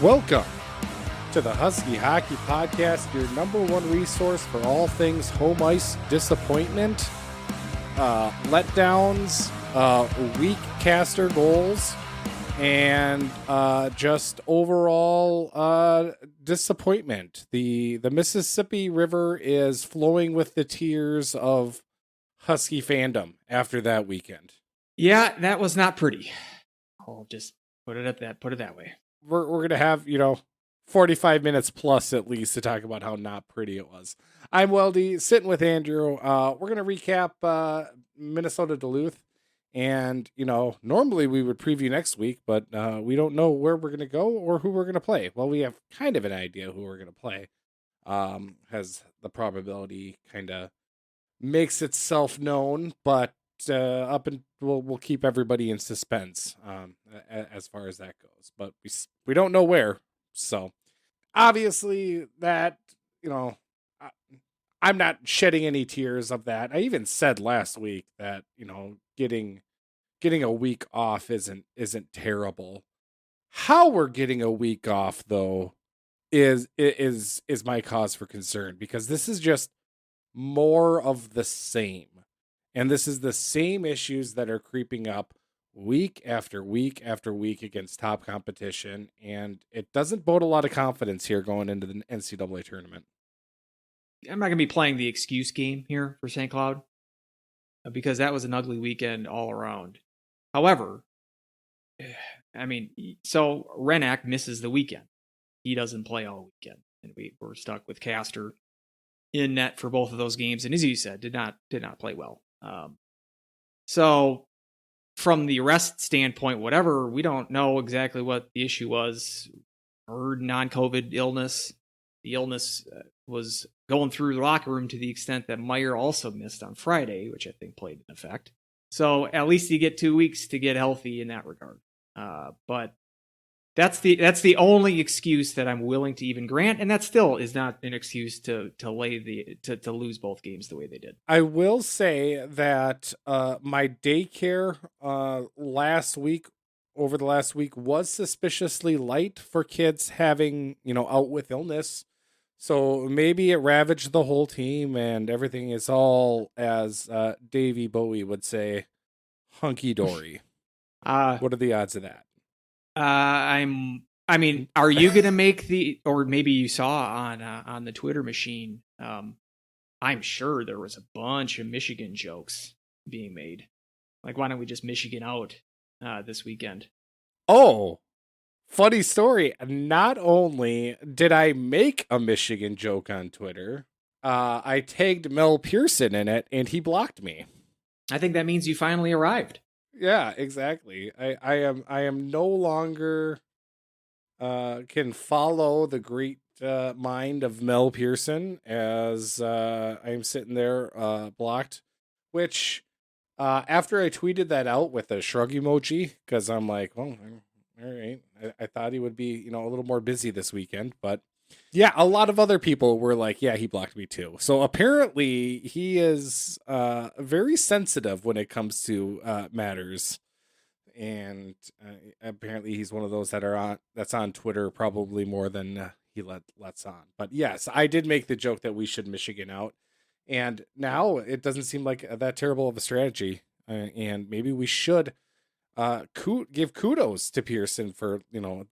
Welcome to the Husky Hockey Podcast, your number one resource for all things home ice disappointment, letdowns, weak caster goals, and just overall disappointment. The Mississippi River is flowing with the tears of Husky fandom after that weekend. Yeah, that was not pretty. I'll just put it that way. We're going to have, 45 minutes plus at least to talk about how not pretty it was. I'm Weldy, sitting with Andrew. We're going to recap Minnesota Duluth. And, normally we would preview next week, but we don't know where we're going to go or who we're going to play. Well, we have kind of an idea who we're going to play. Has the probability kind of makes itself known, but we'll keep everybody in suspense as far as that goes. But we don't know where. So obviously that, I'm not shedding any tears of that. I even said last week that, getting a week off isn't terrible. How we're getting a week off though is my cause for concern, because this is just more of the same. And this is the same issues that are creeping up week after week after week against top competition. And it doesn't bode a lot of confidence here going into the NCAA tournament. I'm not going to be playing the excuse game here for St. Cloud, because that was an ugly weekend all around. However, so Renak misses the weekend. He doesn't play all weekend. And we're stuck with Castor in net for both of those games. And as you said, did not play well. So from the arrest standpoint, whatever, we don't know exactly what the issue was. Heard non-COVID illness. The illness was going through the locker room to the extent that Meyer also missed on Friday, which I think played an effect. So at least you get 2 weeks to get healthy in that regard. But that's the only excuse that I'm willing to even grant, and that still is not an excuse to lose both games the way they did. I will say that my daycare over the last week was suspiciously light for kids having, out with illness. So maybe it ravaged the whole team and everything is all, as Davey Bowie would say, hunky-dory. What are the odds of that? Are you going to make or maybe you saw on the Twitter machine, I'm sure there was a bunch of Michigan jokes being made. Like, why don't we just Michigan out this weekend? Oh, funny story. Not only did I make a Michigan joke on Twitter, I tagged Mel Pearson in it and he blocked me. I think that means you finally arrived. Yeah, exactly. I am no longer can follow the great mind of Mel Pearson as I'm sitting there blocked, which after I tweeted that out with a shrug emoji, because I'm like, well, all right. I thought he would be, a little more busy this weekend, but yeah, a lot of other people were like, yeah, he blocked me too. So apparently he is very sensitive when it comes to matters. And apparently he's one of those that's on Twitter probably more than he lets on. But yes, I did make the joke that we should Michigan out. And now it doesn't seem like that terrible of a strategy. And maybe we should give kudos to Pearson for,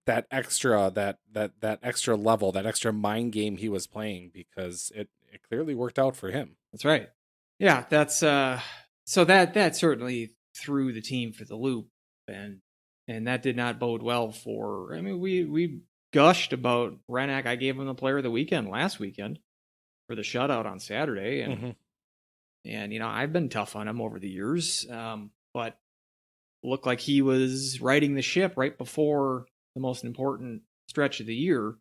that extra level, that extra mind game he was playing, because it clearly worked out for him. That's right. Yeah, that's so that certainly threw the team for the loop, and that did not bode well for. We gushed about Renak. I gave him the player of the weekend last weekend for the shutout on Saturday, and I've been tough on him over the years, but looked like he was riding the ship right before the most important stretch of the year,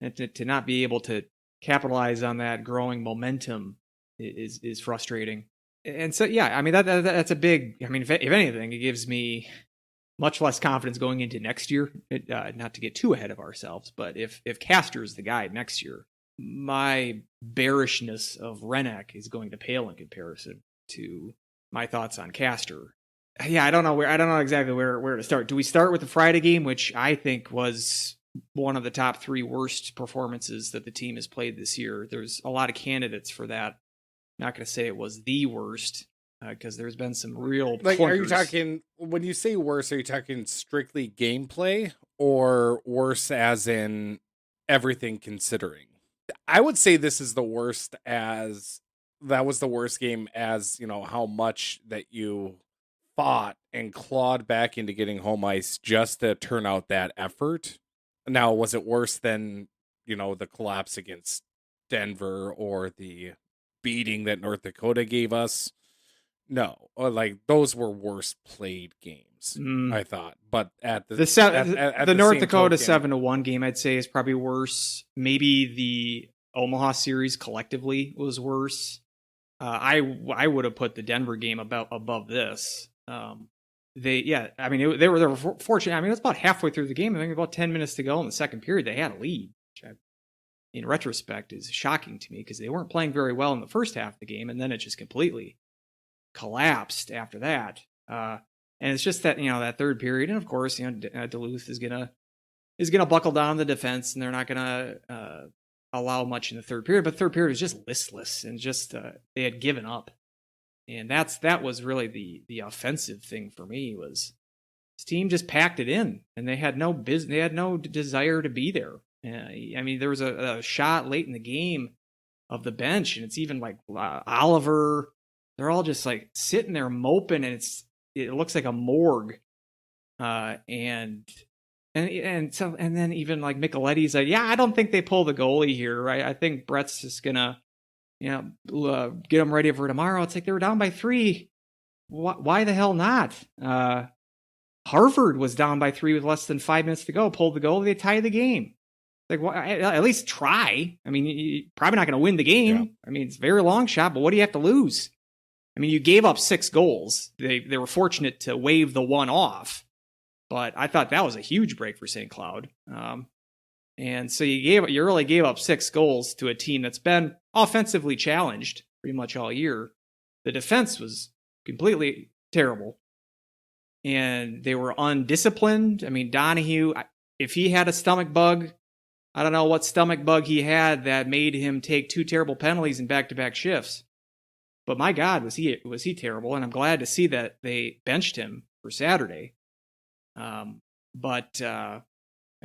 and to not be able to capitalize on that growing momentum is frustrating. And so, yeah, that's a big. If anything, it gives me much less confidence going into next year. Not to get too ahead of ourselves, but if Castor is the guy next year, my bearishness of Renak is going to pale in comparison to my thoughts on Castor. Yeah, I don't know exactly where to start. Do we start with the Friday game, which I think was one of the top 3 worst performances that the team has played this year. There's a lot of candidates for that. Not going to say it was the worst because there's been some real Like, are you clunkers. talking, when you say worse, are you talking strictly gameplay or worse as in everything considering? I would say this is the worst, as that was the worst game, as how much that you fought and clawed back into getting home ice just to turn out that effort. Now, was it worse than, the collapse against Denver or the beating that North Dakota gave us? No, like those were worse played games, I thought. But at the at The the North same Dakota token, 7-1 game, I'd say, is probably worse. Maybe the Omaha series collectively was worse. I would have put the Denver game above this. They were fortunate. I mean, it was about halfway through the game. I think about 10 minutes to go in the second period, they had a lead, which in retrospect is shocking to me because they weren't playing very well in the first half of the game, and then it just completely collapsed after that. And it's just that that third period, and of course Duluth is gonna buckle down the defense, and they're not gonna allow much in the third period. But the third period was just listless, and just they had given up. And that was really the offensive thing for me. Was this team just packed it in, and they had no business. They had no desire to be there. I mean, there was a shot late in the game of the bench, and it's even like Oliver. They're all just like sitting there moping, and it looks like a morgue. And then even like Micheletti's like, yeah, I don't think they pull the goalie here, right? I think Brett's just gonna get them ready for tomorrow. It's like they were down by 3. Why the hell not? Harvard was down by 3 with less than 5 minutes to go. Pulled the goal. They tie the game. Like, at least try. I mean, you're probably not going to win the game. Yeah. I mean, it's a very long shot, but what do you have to lose? I mean, you gave up 6 goals. They were fortunate to wave the one off, but I thought that was a huge break for St. Cloud. And so you really gave up 6 goals to a team that's been offensively challenged pretty much all year. The defense was completely terrible, and they were undisciplined. I mean, Donahue, if he had a stomach bug, I don't know what stomach bug he had that made him take 2 terrible penalties in back-to-back shifts. But my God, was he terrible? And I'm glad to see that they benched him for Saturday. And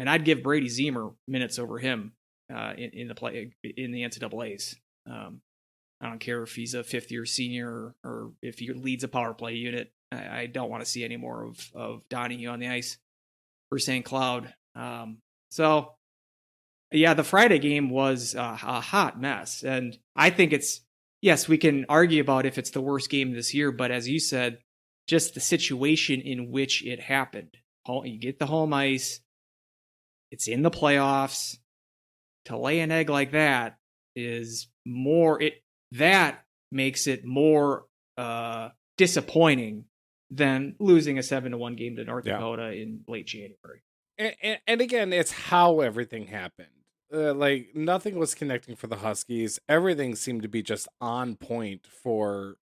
I'd give Brady Zemer minutes over him in the NCAA's. I don't care if he's a 5th-year senior or if he leads a power play unit. I don't want to see any more of Donahue on the ice for St. Cloud. So, yeah, the Friday game was a hot mess. And I think yes, we can argue about if it's the worst game this year, but as you said, just the situation in which it happened. You get the home ice. It's in the playoffs. To lay an egg like that is that makes it more disappointing than losing a 7-1 game to North Dakota in late January. And again, it's how everything happened. Like, nothing was connecting for the Huskies. Everything seemed to be just on point for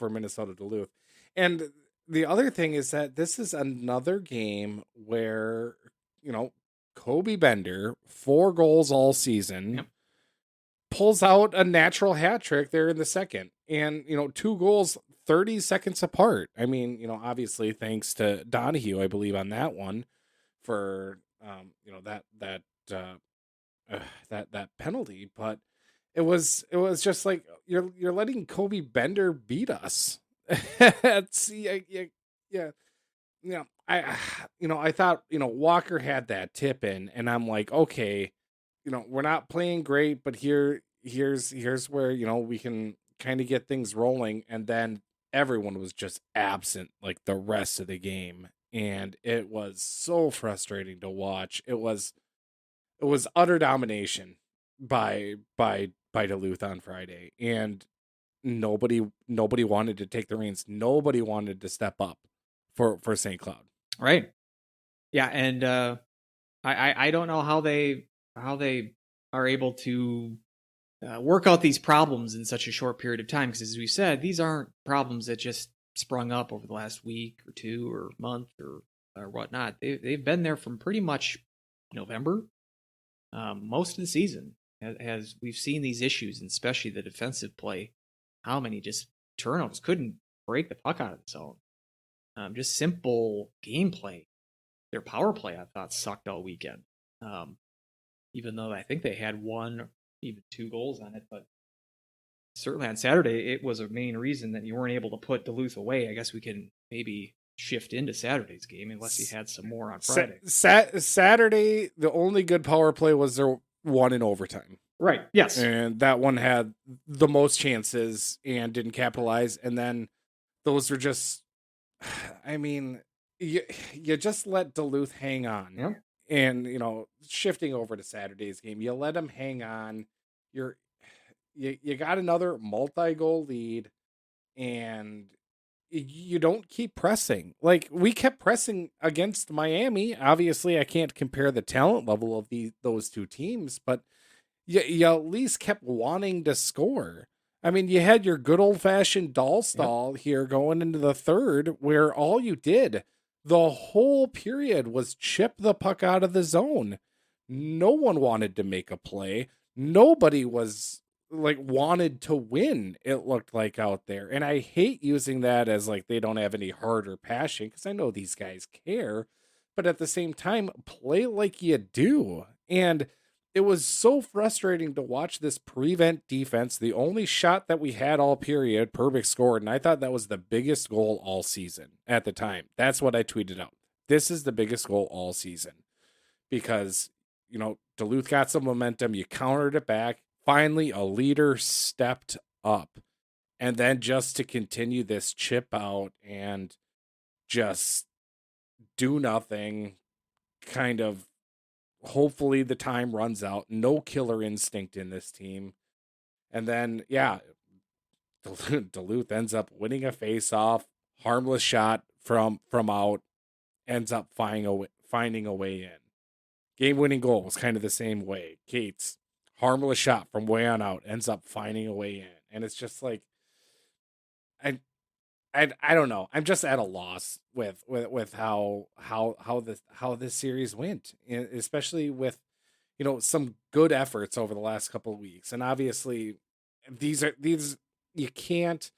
Minnesota Duluth. And the other thing is that this is another game where, Kobe Bender, 4 goals all season, pulls out a natural hat trick there in the second. And, 2 goals 30 seconds apart. I mean, obviously thanks to Donahue, I believe, on that one for, that penalty. But it was just like, you're letting Kobe Bender beat us. I thought, Walker had that tip in, and I'm like, okay, we're not playing great, but here's where, we can kind of get things rolling. And then everyone was just absent like the rest of the game. And it was so frustrating to watch. It was utter domination by Duluth on Friday. And nobody wanted to take the reins. Nobody wanted to step up for St. Cloud. Right. Yeah. And I don't know how they are able to work out these problems in such a short period of time. Because as we said, these aren't problems that just sprung up over the last week or 2 or month or whatnot. They've been there from pretty much November, most of the season has we've seen these issues, and especially the defensive play. How many just turnovers, couldn't break the puck out of the zone. Just simple gameplay. Their power play, I thought, sucked all weekend. Even though I think they had one, even two goals on it, but certainly on Saturday, it was a main reason that you weren't able to put Duluth away. I guess we can maybe shift into Saturday's game unless you had some more on Friday. Saturday, the only good power play was their one in overtime. Right. Yes. And that one had the most chances and didn't capitalize. And then those were just, I mean, you just let Duluth hang on. Yeah. And, shifting over to Saturday's game, you let them hang on. You got another multi-goal lead, and you don't keep pressing. Like, we kept pressing against Miami. Obviously, I can't compare the talent level of those two teams, but you at least kept wanting to score. I mean, you had your good old-fashioned doll stall here going into the third, where all you did the whole period was chip the puck out of the zone. No one wanted to make a play. Nobody was wanted to win, it looked like, out there. And I hate using that as like they don't have any heart or passion, because I know these guys care, but at the same time, play like you do. And it was so frustrating to watch this prevent defense. The only shot that we had all period, Perbix scored, and I thought that was the biggest goal all season at the time. That's what I tweeted out. This is the biggest goal all season, because Duluth got some momentum. You countered it back. Finally, a leader stepped up. And then just to continue this chip out and just do nothing, kind of, hopefully the time runs out. No killer instinct in this team. And then, Duluth ends up winning a face-off. Harmless shot from out. Ends up finding a way in. Game-winning goal was kind of the same way. Cates, harmless shot from way on out, ends up finding a way in. And it's just like, I don't know. I'm just at a loss with how this series went, especially with some good efforts over the last couple of weeks. And obviously, these you can't.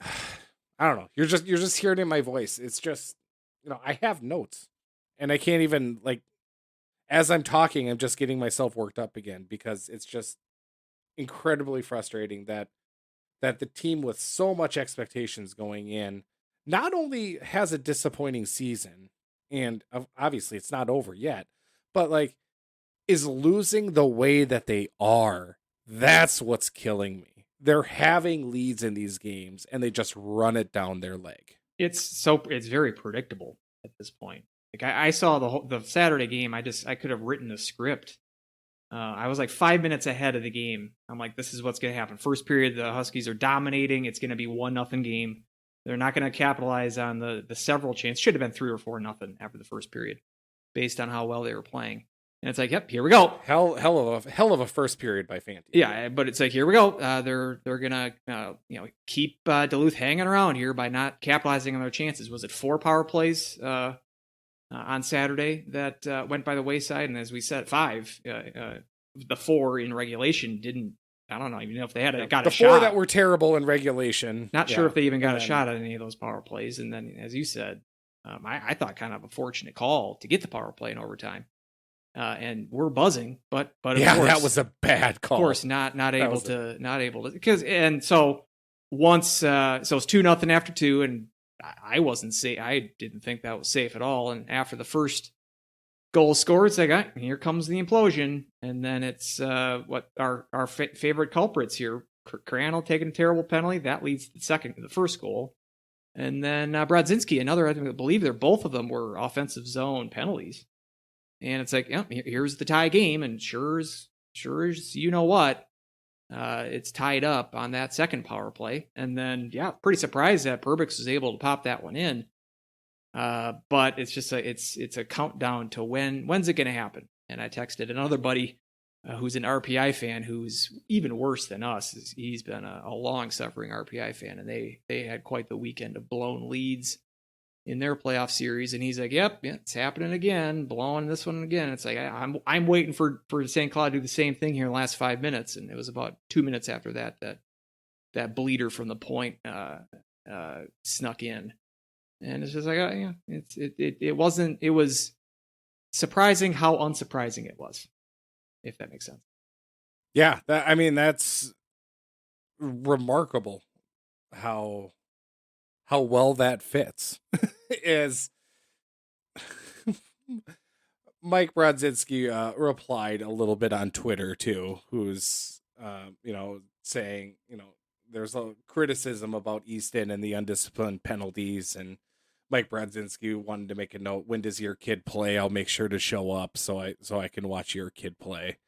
I don't know. You're just hearing it in my voice. It's just I have notes, and I can't even as I'm talking, I'm just getting myself worked up again, because it's just incredibly frustrating that the team with so much expectations going in not only has a disappointing season, and obviously it's not over yet, but is losing the way that they are. That's what's killing me. They're having leads in these games and they just run it down their leg. It's very predictable at this point. Like I saw the Saturday game. I could have written a script. I was like 5 minutes ahead of the game. I'm like, this is what's going to happen. First period, the Huskies are dominating. It's going to be 1-0 game. They're not going to capitalize on the several chances. Should have been 3 or 4-0 after the first period, based on how well they were playing. And it's like, yep, here we go. Hell of a first period by Fanti. Yeah, but it's like, here we go. They're gonna keep Duluth hanging around here by not capitalizing on their chances. Was it 4 power plays on Saturday that went by the wayside? And as we said, 5. The 4 in regulation didn't. I don't know even if they got a shot. The 4 that were terrible in regulation. Not sure if they even got a shot at any of those power plays. And then, as you said, I thought kind of a fortunate call to get the power play in overtime. And we're buzzing, but of course, that was a bad call. Of course, not able to because so once so it's 2-0 after 2, and I wasn't safe. I didn't think that was safe at all. And after the first goal scored, it's like, here comes the implosion, and then it's what our favorite culprits here. Crannell taking a terrible penalty that leads to the first goal, and then Brodzinski, another. I believe both of them were offensive zone penalties. And it's like, here's the tie game, and sure as you know what, it's tied up on that second power play. And then, pretty surprised that Perbix was able to pop that one in. But it's just it's a countdown to when's it going to happen. And I texted another buddy who's an RPI fan, who's even worse than us. He's been a long-suffering RPI fan, and they had quite the weekend of blown leads. in their playoff series, and he's like, "Yep, yeah, it's happening again, blowing this one again." It's like I'm waiting for St. Cloud to do the same thing here in the last 5 minutes, and it was about 2 minutes after that bleeder from the point snuck in, and it's just like, yeah, it wasn't. It was surprising how unsurprising it was, if that makes sense. Yeah, I mean, that's remarkable how well that fits. Is Mike Brodzinski replied a little bit on Twitter too, who's saying, there's a criticism about Easton and the undisciplined penalties, and Mike Brodzinski wanted to make a note: when does your kid play? I'll make sure to show up so I can watch your kid play.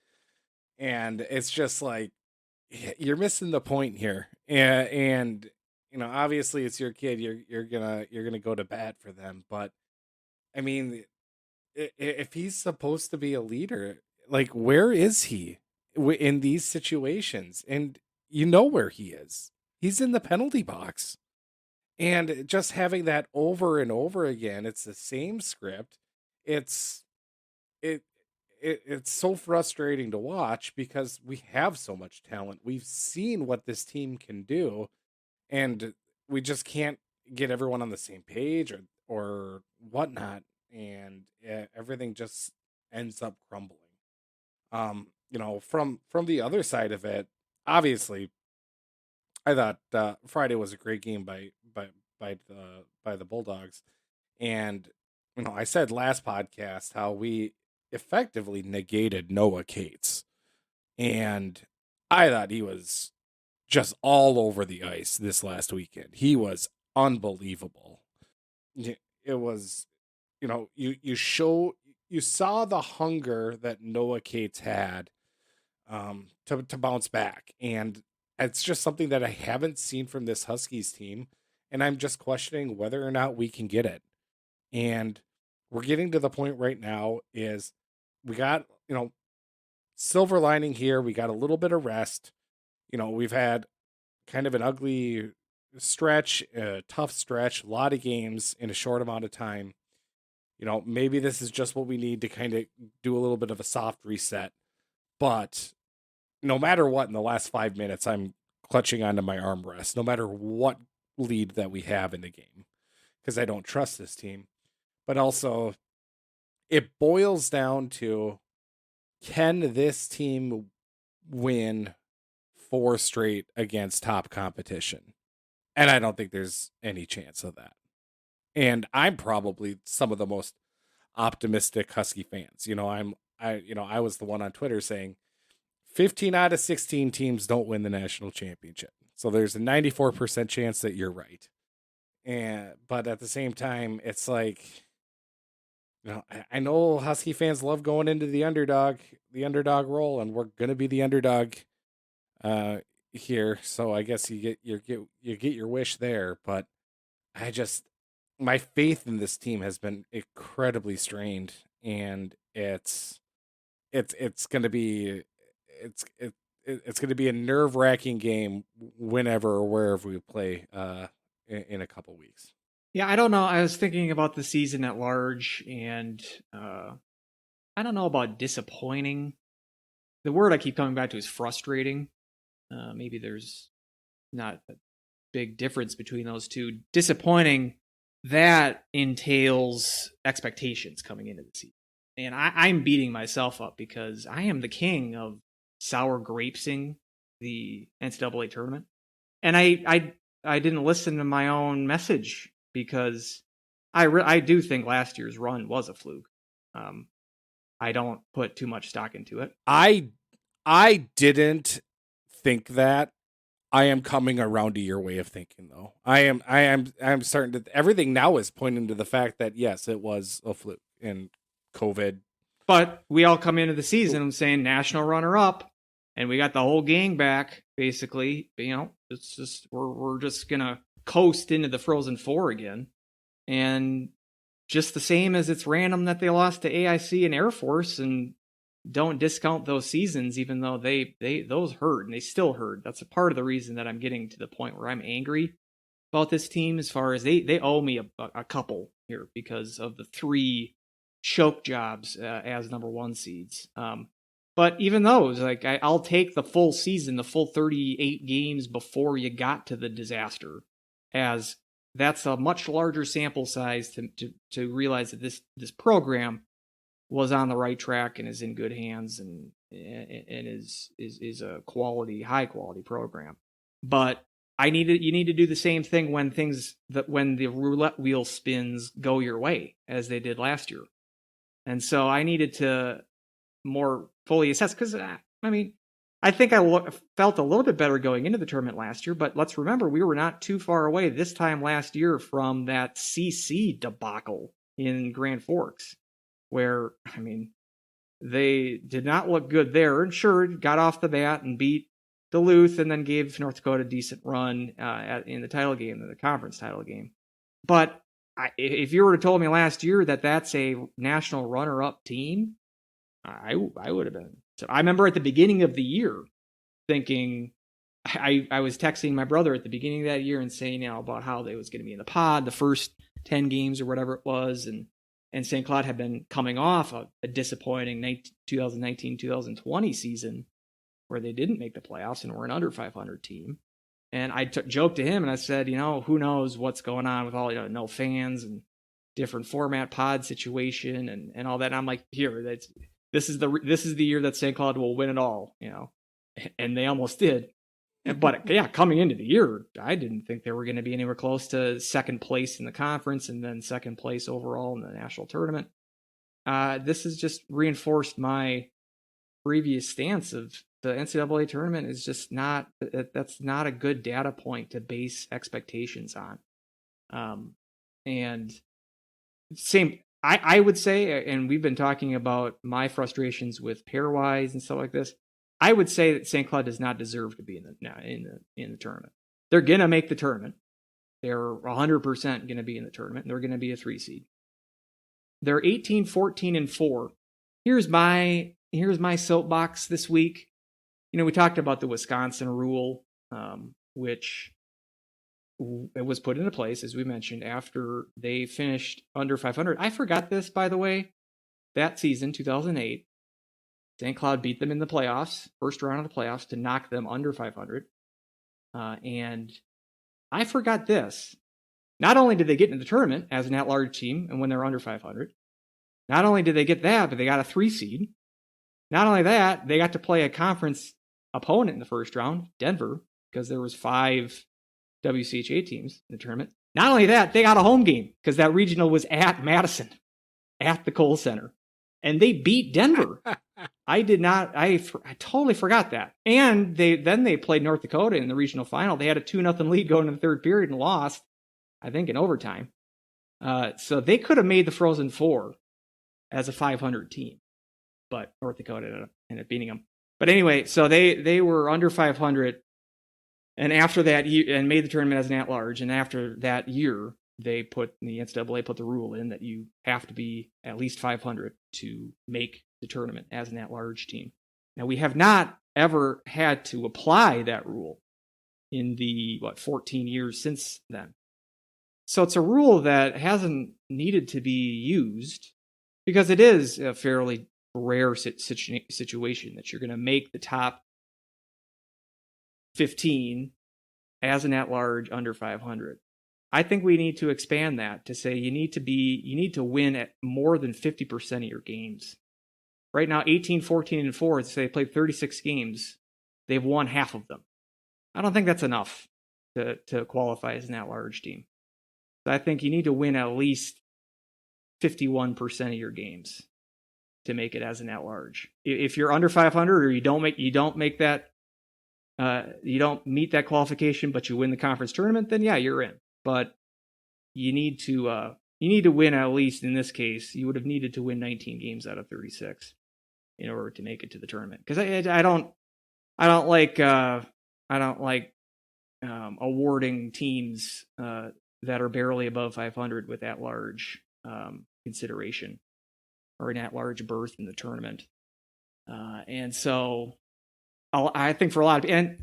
And it's just like, you're missing the point here. And obviously it's your kid. You're gonna go to bat for them, but I mean, if he's supposed to be a leader, like, where is he in these situations? And you know where he is. He's in the penalty box. And just having that over and over again, it's the same script. It's it, it's so frustrating to watch because we have so much talent. We've seen what this team can do, and we just can't get everyone on the same page or whatnot, and everything just ends up crumbling. From the other side of it, obviously, I thought Friday was a great game by the Bulldogs, and I said last podcast how we effectively negated Noah Cates, and I thought he was just all over the ice this last weekend. He was unbelievable. It was, you saw the hunger that Noah Cates had to bounce back, and it's just something that I haven't seen from this Huskies team, and I'm just questioning whether or not we can get it. And we're getting to the point right now is we got, silver lining here. We got a little bit of rest. We've had kind of an ugly stretch, a tough stretch, a lot of games in a short amount of time. Maybe this is just what we need to kind of do a little bit of a soft reset. But no matter what, in the last 5 minutes, I'm clutching onto my armrest, no matter what lead that we have in the game, because I don't trust this team. But also, it boils down to, can this team win 4 straight against top competition? And I don't think there's any chance of that. And I'm probably some of the most optimistic Husky fans. I was the one on Twitter saying 15 out of 16 teams don't win the national championship. So there's a 94% chance that you're right. But at the same time, it's like, I know Husky fans love going into the underdog role, and we're gonna be the underdog here. So I guess you get your wish there. But I just, my faith in this team has been incredibly strained, and it's gonna be it's gonna be a nerve-wracking game whenever or wherever we play in a couple weeks. Yeah, I don't know. I was thinking about the season at large, and I don't know about disappointing. The word I keep coming back to is frustrating. Maybe there's not a big difference between those two. Disappointing, that entails expectations coming into the season. And I'm beating myself up because I am the king of sour grapesing the NCAA tournament. And I didn't listen to my own message because I do think last year's run was a fluke. I don't put too much stock into it. I didn't think that. I am coming around to your way of thinking, though. I'm starting to, everything now is pointing to the fact that yes, it was a fluke and COVID. But we all come into the season saying national runner up, and we got the whole gang back. Basically, it's just we're just gonna coast into the Frozen Four again, and just the same as it's random that they lost to AIC and Air Force, and don't discount those seasons, even though they those hurt and they still hurt. That's a part of the reason that I'm getting to the point where I'm angry. about this team as far as they owe me a couple here because of the 3 choke jobs as number 1 seeds. But even those, like I'll take the full season, the full 38 games before you got to the disaster, as that's a much larger sample size to realize that this program was on the right track and is in good hands and is a high quality program. But you need to do the same thing when when the roulette wheel spins go your way as they did last year. And so I needed to more fully assess because I think I felt a little bit better going into the tournament last year, but let's remember we were not too far away this time last year from that CC debacle in Grand Forks, where they did not look good there, and sure got off the bat and beat Duluth, and then gave North Dakota a decent run in the title game, the conference title game. But if you were to told me last year that that's a national runner-up team, I would have been. So I remember at the beginning of the year thinking, I was texting my brother at the beginning of that year and saying, about how they was going to be in the pod, the first 10 games or whatever it was, and St. Cloud had been coming off a disappointing 2019-2020 season where they didn't make the playoffs and were an under 500 team. And I joked to him and I said, who knows what's going on with all no fans and different format pod situation and all that. And I'm like, this is the year that St. Cloud will win it all, and they almost did. But yeah, coming into the year, I didn't think they were going to be anywhere close to second place in the conference and then second place overall in the national tournament. This has just reinforced my previous stance of the NCAA tournament is just that's not a good data point to base expectations on. And same, I would say, and we've been talking about my frustrations with pairwise and stuff like this. I would say that St. Cloud does not deserve to be in the tournament. They're gonna make the tournament. They're 100% gonna be in the tournament. They're gonna be a 3 seed. They're 18, 14, and 4. Here's my soapbox this week. We talked about the Wisconsin rule, which it was put into place, as we mentioned, after they finished under 500. I forgot this, by the way. That season, 2008, St. Cloud beat them in the playoffs, first round of the playoffs, to knock them under 500. And I forgot this. Not only did they get into the tournament as an at-large team and when they're under 500, not only did they get that, but they got a 3 seed. Not only that, they got to play a conference opponent in the first round, Denver, because there was 5 WCHA teams in the tournament. Not only that, they got a home game because that regional was at Madison, at the Kohl Center, and they beat Denver. I totally forgot that. And they played North Dakota in the regional final. They had a 2-0 lead going into the third period and lost, I think, in overtime. So they could have made the Frozen Four as a 500 team, but North Dakota ended up beating them. But anyway, so they were under 500, and after that year, and made the tournament as an at-large. And after that year, the NCAA put the rule in that you have to be at least 500 to make the tournament as an at-large team. Now, we have not ever had to apply that rule in the 14 years since then. So it's a rule that hasn't needed to be used because it is a fairly rare situation that you're going to make the top 15 as an at-large under 500. I think we need to expand that to say you need to win at more than 50% of your games. Right now, 18, 14, and 4, so they played 36 games. They've won half of them. I don't think that's enough to qualify as an at-large team. So I think you need to win at least 51% of your games to make it as an at-large. If you're under 500 or you don't make that, you don't meet that qualification, but you win the conference tournament, then yeah, you're in. But you need to win at least, in this case, you would have needed to win 19 games out of 36 in order to make it to the tournament. Because I don't like awarding teams that are barely above 500 with at-large consideration or an at-large berth in the tournament. And so I think for a lot of, and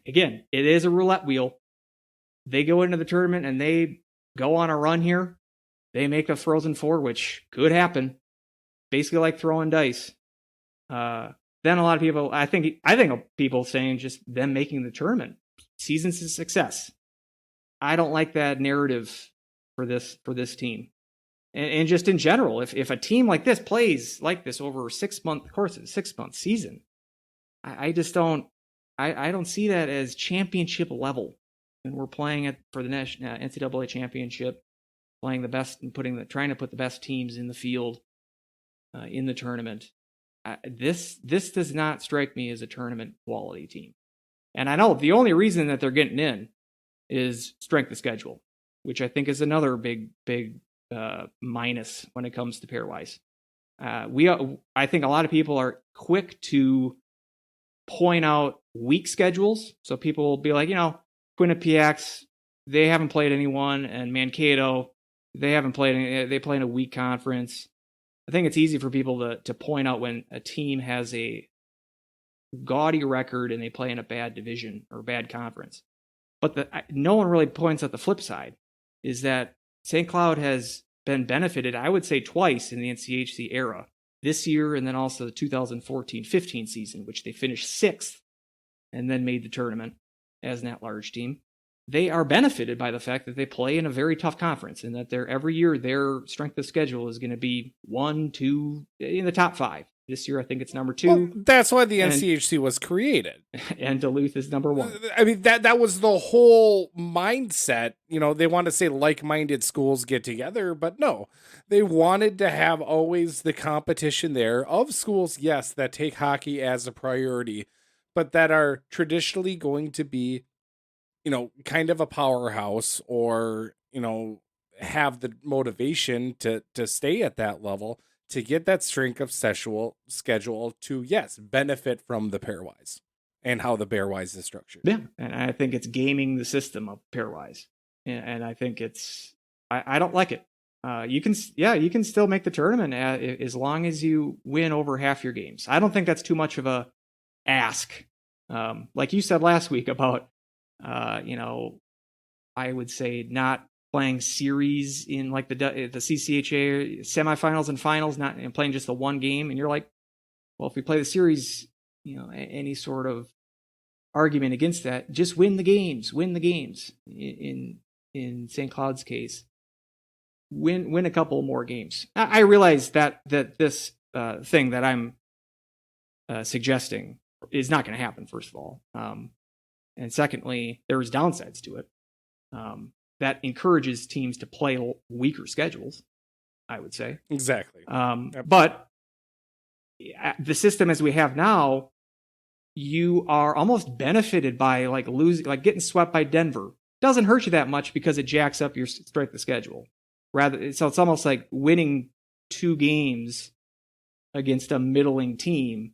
again, it is a roulette wheel. they go into the tournament and they go on a run here, they make a Frozen Four, which could happen, basically like throwing dice. Then a lot of people, I think people saying just them making the tournament, season's a success. I don't like that narrative for this team, and just in general, if a team like this plays like this over a 6-month course, a 6-month season, I just don't. I don't see that as championship level. And we're playing it for the NCAA championship, playing the best and trying to put the best teams in the field in the tournament. This does not strike me as a tournament quality team. And I know the only reason that they're getting in is strength of schedule, which I think is another big minus when it comes to pairwise. I think a lot of people are quick to point out weak schedules. So people will be like, Quinnipiacs, they haven't played anyone, and Mankato, they haven't played any, they play in a weak conference. I think it's easy for people to point out when a team has a gaudy record and they play in a bad division or bad conference. But no one really points out the flip side, is that St. Cloud has been benefited, I would say, twice in the NCHC era. This year, and then also the 2014-15 season, which they finished 6th and then made the tournament as an at-large team. They are benefited by the fact that they play in a very tough conference, and that every year their strength of schedule is going to be 1, 2 in the top 5. This year, I think it's number 2. Well, that's why the NCHC was created. And Duluth is number 1. I mean, that was the whole mindset. They want to say like-minded schools get together, but no. They wanted to have always the competition there of schools, yes, that take hockey as a priority, but that are traditionally going to be, kind of a powerhouse, or, have the motivation to stay at that level, to get that strength of schedule to, yes, benefit from the pairwise and how the pairwise is structured. Yeah, and I think it's gaming the system of pairwise, and I think I don't like it. You can still make the tournament as long as you win over half your games. I don't think that's too much of a ask. Like you said last week about, I would say not playing series in like the CCHA semifinals and finals, not playing just the one game. And you're like, well, if we play the series, any sort of argument against that, just win the games. In St. Cloud's case, win a couple more games. I realize that this thing that I'm suggesting is not going to happen, first of all. And secondly, there's downsides to it. That encourages teams to play weaker schedules, I would say. Exactly. But the system as we have now, you are almost benefited by getting swept by Denver. Doesn't hurt you that much because it jacks up your strength of schedule. So it's almost like winning 2 games against a middling team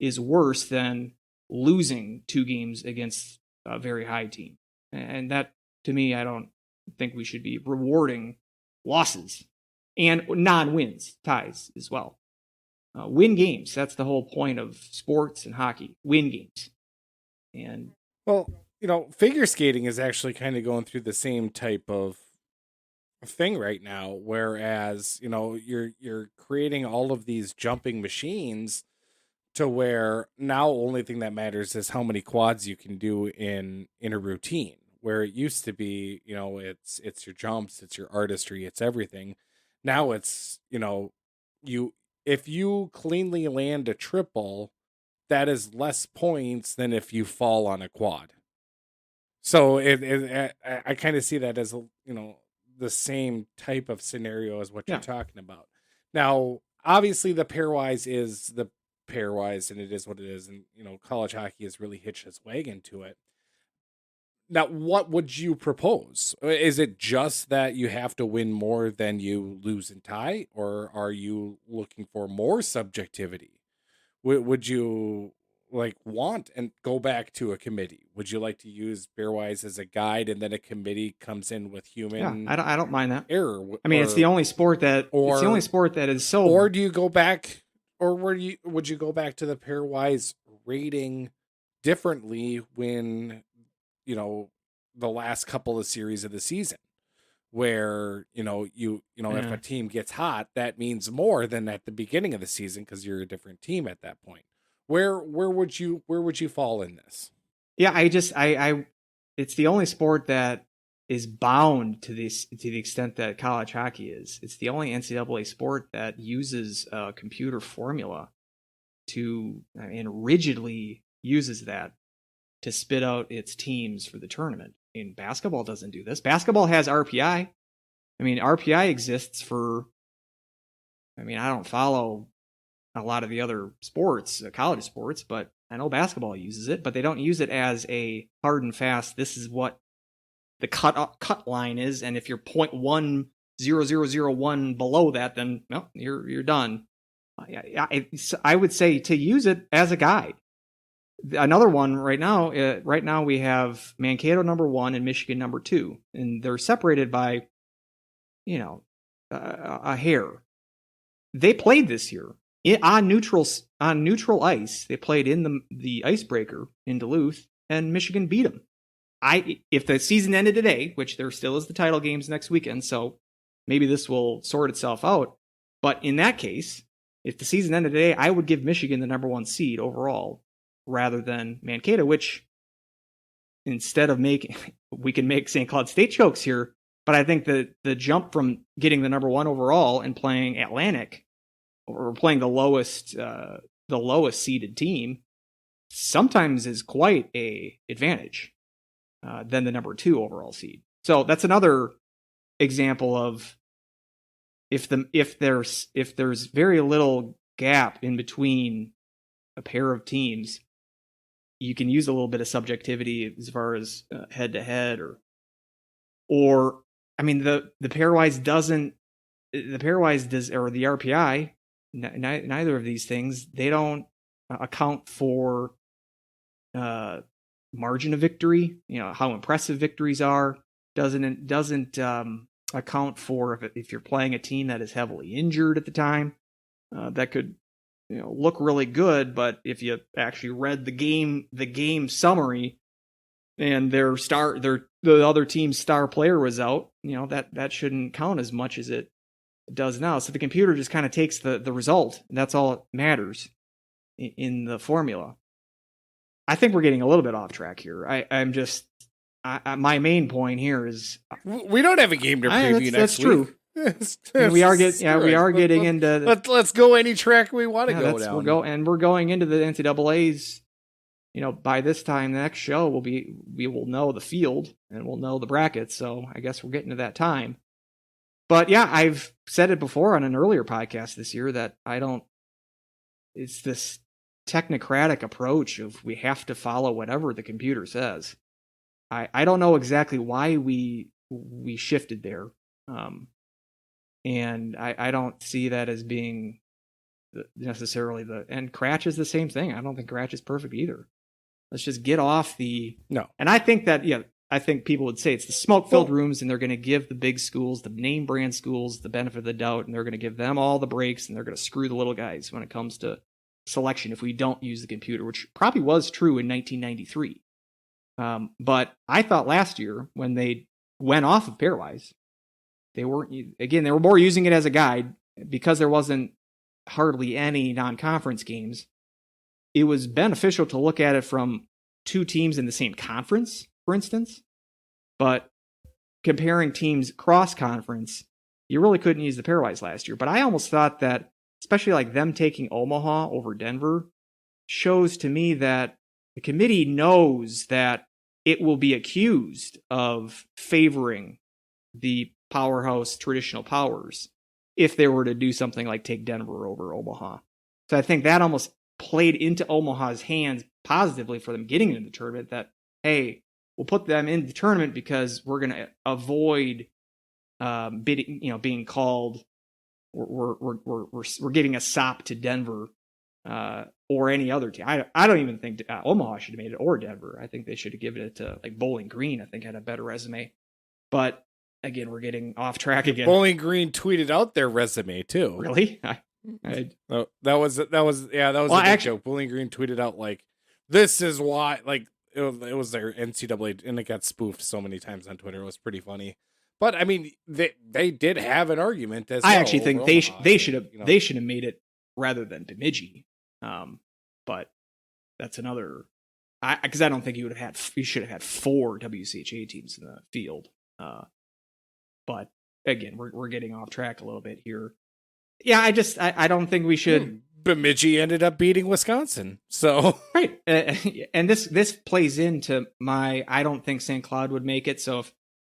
is worse than losing 2 games against a very high team. And that, to me, I don't think we should be rewarding losses and non-wins, ties as well. Win games. That's the whole point of sports and hockey. Win games. And well, figure skating is actually kind of going through the same type of thing right now, whereas you're creating all of these jumping machines to where now only thing that matters is how many quads you can do in a routine, where it used to be, it's your jumps, it's your artistry, it's everything. Now it's, if you cleanly land a triple, that is less points than if you fall on a quad. So I kind of see that as, the same type of scenario as what you're talking about. Now, obviously the pairwise is the pairwise, and it is what it is. And, college hockey has really hitched its wagon to it. Now, what would you propose? Is it just that you have to win more than you lose and tie, or are you looking for more subjectivity? Would you want and go back to a committee? Would you like to use pairwise as a guide, and then a committee comes in with human? Yeah, I don't mind that error. I mean, it's the only sport that is so. Or do you go back, or would you go back to the pairwise rating differently when the last couple of series of the season, where if a team gets hot, that means more than at the beginning of the season because you're a different team at that point. Where would you fall in this? Yeah, I it's the only sport that is bound to the extent that college hockey is. It's the only NCAA sport that uses a computer formula and rigidly uses that to spit out its teams for the tournament. Basketball doesn't do this. Basketball has RPI. RPI exists for. I don't follow a lot of the other sports, college sports, but I know basketball uses it, but they don't use it as a hard and fast. This is what the cut line is, and if you're 0.10001 below that, then no, you're done. I would say to use it as a guide. Another one right now. Right now we have Mankato number 1 and Michigan number 2, and they're separated by, a hair. They played this year on neutral ice. They played in the icebreaker in Duluth, and Michigan beat them. If the season ended today, which there still is the title games next weekend, so maybe this will sort itself out. But in that case, if the season ended today, I would give Michigan the number 1 seed overall rather than Mankato, which instead of we can make St. Cloud State jokes here, but I think the jump from getting the number 1 overall and playing Atlantic or playing the lowest seeded team sometimes is quite a advantage than the number 2 overall seed. So that's another example of if there's very little gap in between a pair of teams, you can use a little bit of subjectivity as far as head to head or the pairwise does, or the RPI, neither of these things, they don't account for margin of victory, how impressive victories are, doesn't account for if you're playing a team that is heavily injured at the time, that could look really good, but if you actually read the game summary and the other team's star player was out, that shouldn't count as much as it does now. So the computer just kind of takes the result, and that's all that matters in the formula. I think we're getting a little bit off track here. My main point here is we don't have a game to preview next week. That's true. We are getting into. Let's go any track we want to go down. We're going into the NCAA's. By this time next show we will know the field and we'll know the brackets. So I guess we're getting to that time. But yeah, I've said it before on an earlier podcast this year that it's this technocratic approach of we have to follow whatever the computer says. I don't know exactly why we shifted there. And I don't see that as being necessarily and Cratch is the same thing. I don't think Cratch is perfect either. Let's just get off no. And I think that, I think people would say it's the smoke-filled rooms, and they're going to give the big schools, the name brand schools, the benefit of the doubt, and they're going to give them all the breaks, and they're going to screw the little guys when it comes to selection if we don't use the computer, which probably was true in 1993. But I thought last year when they went off of pairwise, they were more using it as a guide because there wasn't hardly any non-conference games. It was beneficial to look at it from 2 teams in the same conference, for instance, but comparing teams cross-conference, you really couldn't use the pairwise last year. But I almost thought that, especially like them taking Omaha over Denver, shows to me that the committee knows that it will be accused of favoring the powerhouse traditional powers if they were to do something like take Denver over Omaha. So I think that almost played into Omaha's hands positively for them getting into the tournament, that, hey, we'll put them in the tournament because we're going to avoid being called. We're giving a sop to Denver or any other team. I don't even think Omaha should have made it, or Denver. I think they should have given it to like Bowling Green. I think had a better resume. But again, we're getting off track again. Bowling Green tweeted out their resume too. Really? That was a big joke. Bowling Green tweeted out like, this is why, like, it was their NCAA, and it got spoofed so many times on Twitter. It was pretty funny. But I mean, they did have an argument as I well actually over think Omaha. they And, should have you know, they should have made it rather than Bemidji. But that's another. Because I don't think you should have had 4 WCHA teams in the field. But again, we're getting off track a little bit here. Yeah, I don't think we should. Bemidji ended up beating Wisconsin, so Right, and this plays into my. I don't think St. Cloud would make it. So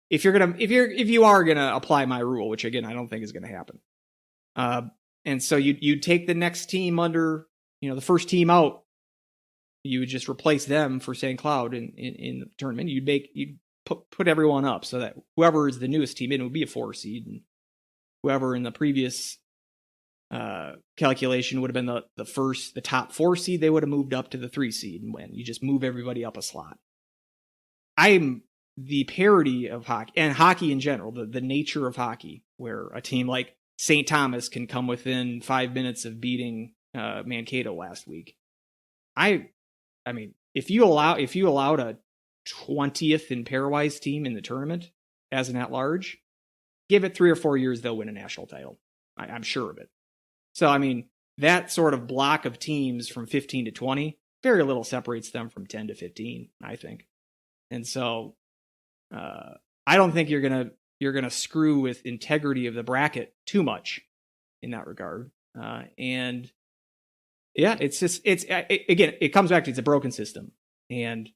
if you are gonna apply my rule, which again I don't think is gonna happen, and so you take the next team under, the first team out, you would just replace them for St. Cloud in the tournament. You'd put everyone up so that whoever is the newest team in would be a 4 seed, and whoever in the previous calculation would have been the top 4 seed, they would have moved up to the 3 seed and win. You just move everybody up a slot. I'm the parody of hockey and hockey in general, the nature of hockey, where a team like St. Thomas can come within 5 minutes of beating Mankato last week. I mean, if you allowed a 20th in pairwise team in the tournament as an at-large, give it 3 or 4 years, they'll win a national title. I'm sure of it. So, I mean, that sort of block of teams from 15 to 20, very little separates them from 10 to 15, I think. And so, I don't think you're gonna screw with integrity of the bracket too much in that regard. And yeah, again, it comes back to, it's a broken system, and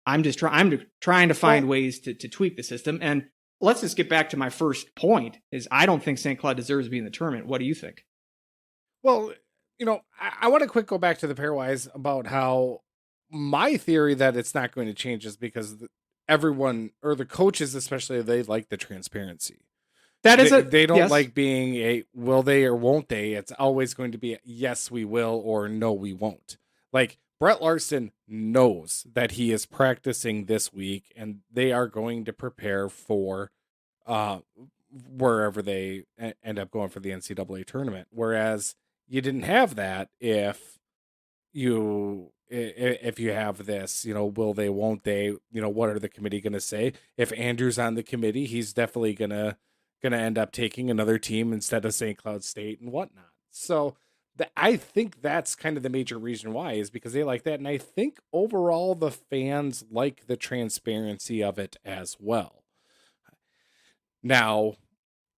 I'm trying to find ways to tweak the system. And let's just get back to my first point: is I don't think St. Cloud deserves to be in the tournament. What do you think? well, I want to quick go back to the pairwise about how my theory that it's not going to change is because everyone, or the coaches especially, they like the transparency. That is They don't yes. like being a will they or won't they. It's always going to be yes we will or no we won't. Like Brett Larson knows that he is practicing this week, and they are going to prepare for uh wherever they end up going for the NCAA tournament. Whereas you didn't have that if you have this, will they, won't they, what are the committee going to say? If Andrew's on the committee, he's definitely gonna end up taking another team instead of St. Cloud State and whatnot. So I think that's kind of the major reason why, is because they like that. And I think overall the fans like the transparency of it as well. Now,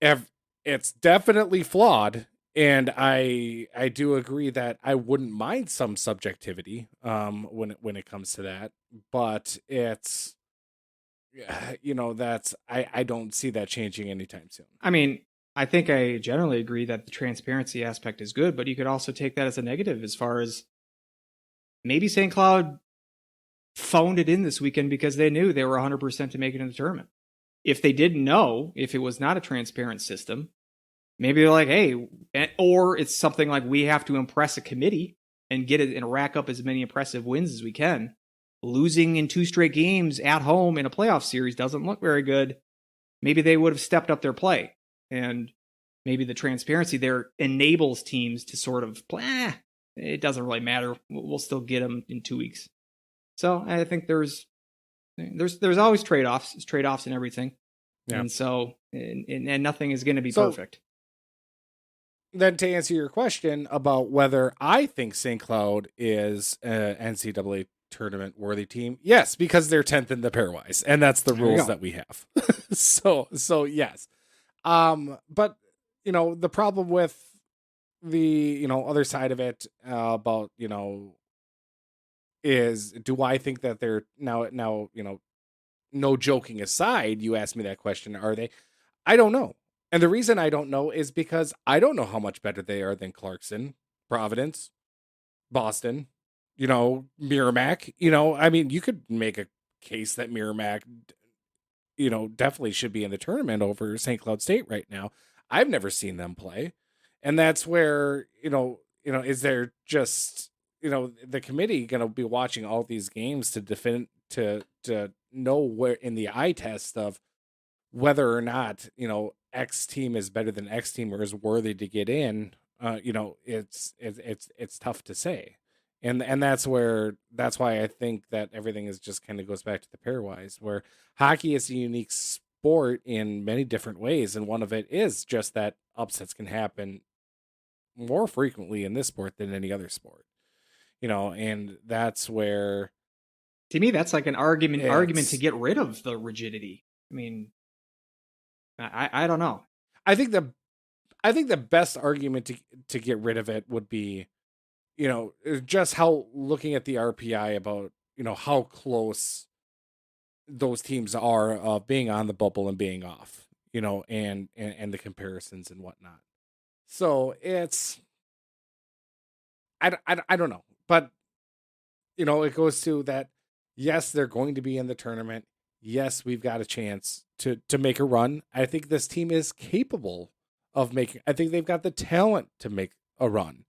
if it's definitely flawed, and I do agree that I wouldn't mind some subjectivity when it comes to that, but it's that's I don't see that changing anytime soon. I mean, I think I generally agree that the transparency aspect is good, but you could also take that as a negative, as far as maybe St. Cloud phoned it in this weekend because they knew they were 100% to make it in the tournament. If they didn't know, if it was not a transparent system, maybe they're like, hey, or it's something like, we have to impress a committee and get it and rack up as many impressive wins as we can. Losing in 2 straight games at home in a playoff series doesn't look very good. Maybe they would have stepped up their play, and maybe the transparency there enables teams to sort of, it doesn't really matter. We'll still get them in 2 weeks. So I think there's always trade-offs in everything. Yeah. And so, and nothing is going to be perfect. Then to answer your question about whether I think St. Cloud is an NCAA tournament worthy team, yes, because they're 10th in the pairwise, and that's the rules that we have. so yes. But the problem with the other side of it about is, do I think that they're now no joking aside, you asked me that question, are they? I don't know. And the reason I don't know is because I don't know how much better they are than Clarkson, Providence, Boston, Merrimack. I mean, you could make a case that Merrimack, definitely should be in the tournament over St. Cloud State right now. I've never seen them play. And that's where, is there just, the committee going to be watching all these games to defend, to know where in the eye test of whether or not, X team is better than X team or is worthy to get in. It's tough to say. And that's why I think that everything is just kind of goes back to the pairwise, where hockey is a unique sport in many different ways, and one of it is just that upsets can happen more frequently in this sport than any other sport. And that's where To me, that's like an argument to it's get rid of the rigidity. I mean, I don't know. I think the best argument to get rid of it would be, just how looking at the RPI about, how close those teams are of being on the bubble and being off, and the comparisons and whatnot. So it's, I don't know, but it goes to that. Yes, they're going to be in the tournament. Yes, we've got a chance to make a run. I think this team is capable of making. I think they've got the talent to make a run.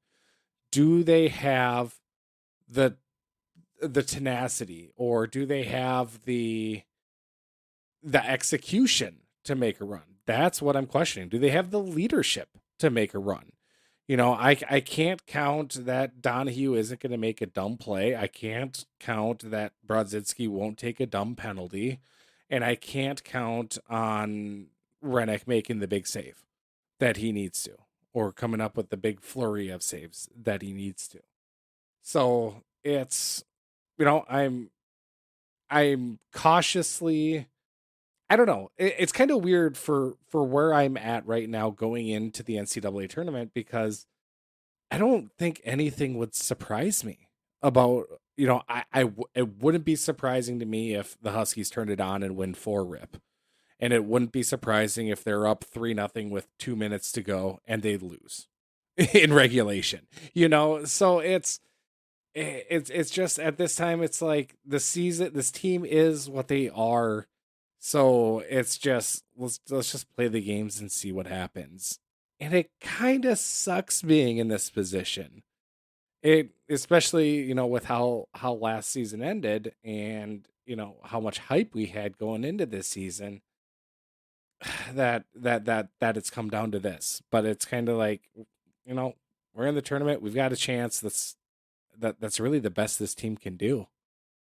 Do they have the tenacity, or do they have the execution to make a run? That's what I'm questioning. Do they have the leadership to make a run? I can't count that Donahue isn't going to make a dumb play. I can't count that Brodzinski won't take a dumb penalty. And I can't count on Rennick making the big save that he needs to, or coming up with the big flurry of saves that he needs to. So it's, I'm cautiously, I don't know. It's kind of weird for where I'm at right now going into the NCAA tournament, because I don't think anything would surprise me about, it wouldn't be surprising to me if the Huskies turned it on and win 4-rip. And it wouldn't be surprising if they're up 3-0 with 2 minutes to go and they lose in regulation. So it's just, at this time, it's like the season, this team is what they are. So it's just, let's just play the games and see what happens. And it kind of sucks being in this position. It, especially, with how last season ended, and how much hype we had going into this season, that it's come down to this. But it's kind of like, we're in the tournament, we've got a chance. That's really the best this team can do.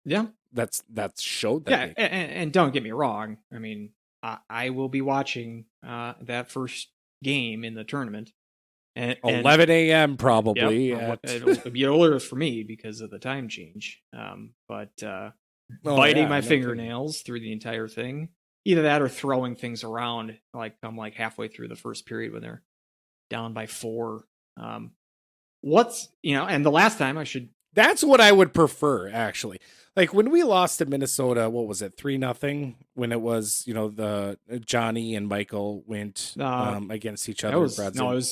Yeah. That's showed that. Yeah, and don't get me wrong. I mean, I will be watching that first game in the tournament. And 11 a.m. probably. Yep, it'll be older for me because of the time change. But biting my fingernails through the entire thing. Either that or throwing things around, I'm halfway through the first period when they're down by 4. And the last time that's what I would prefer, actually. Like when we lost to Minnesota, what was it, 3-0? When it was, the Johnny and Michael went against each other. It was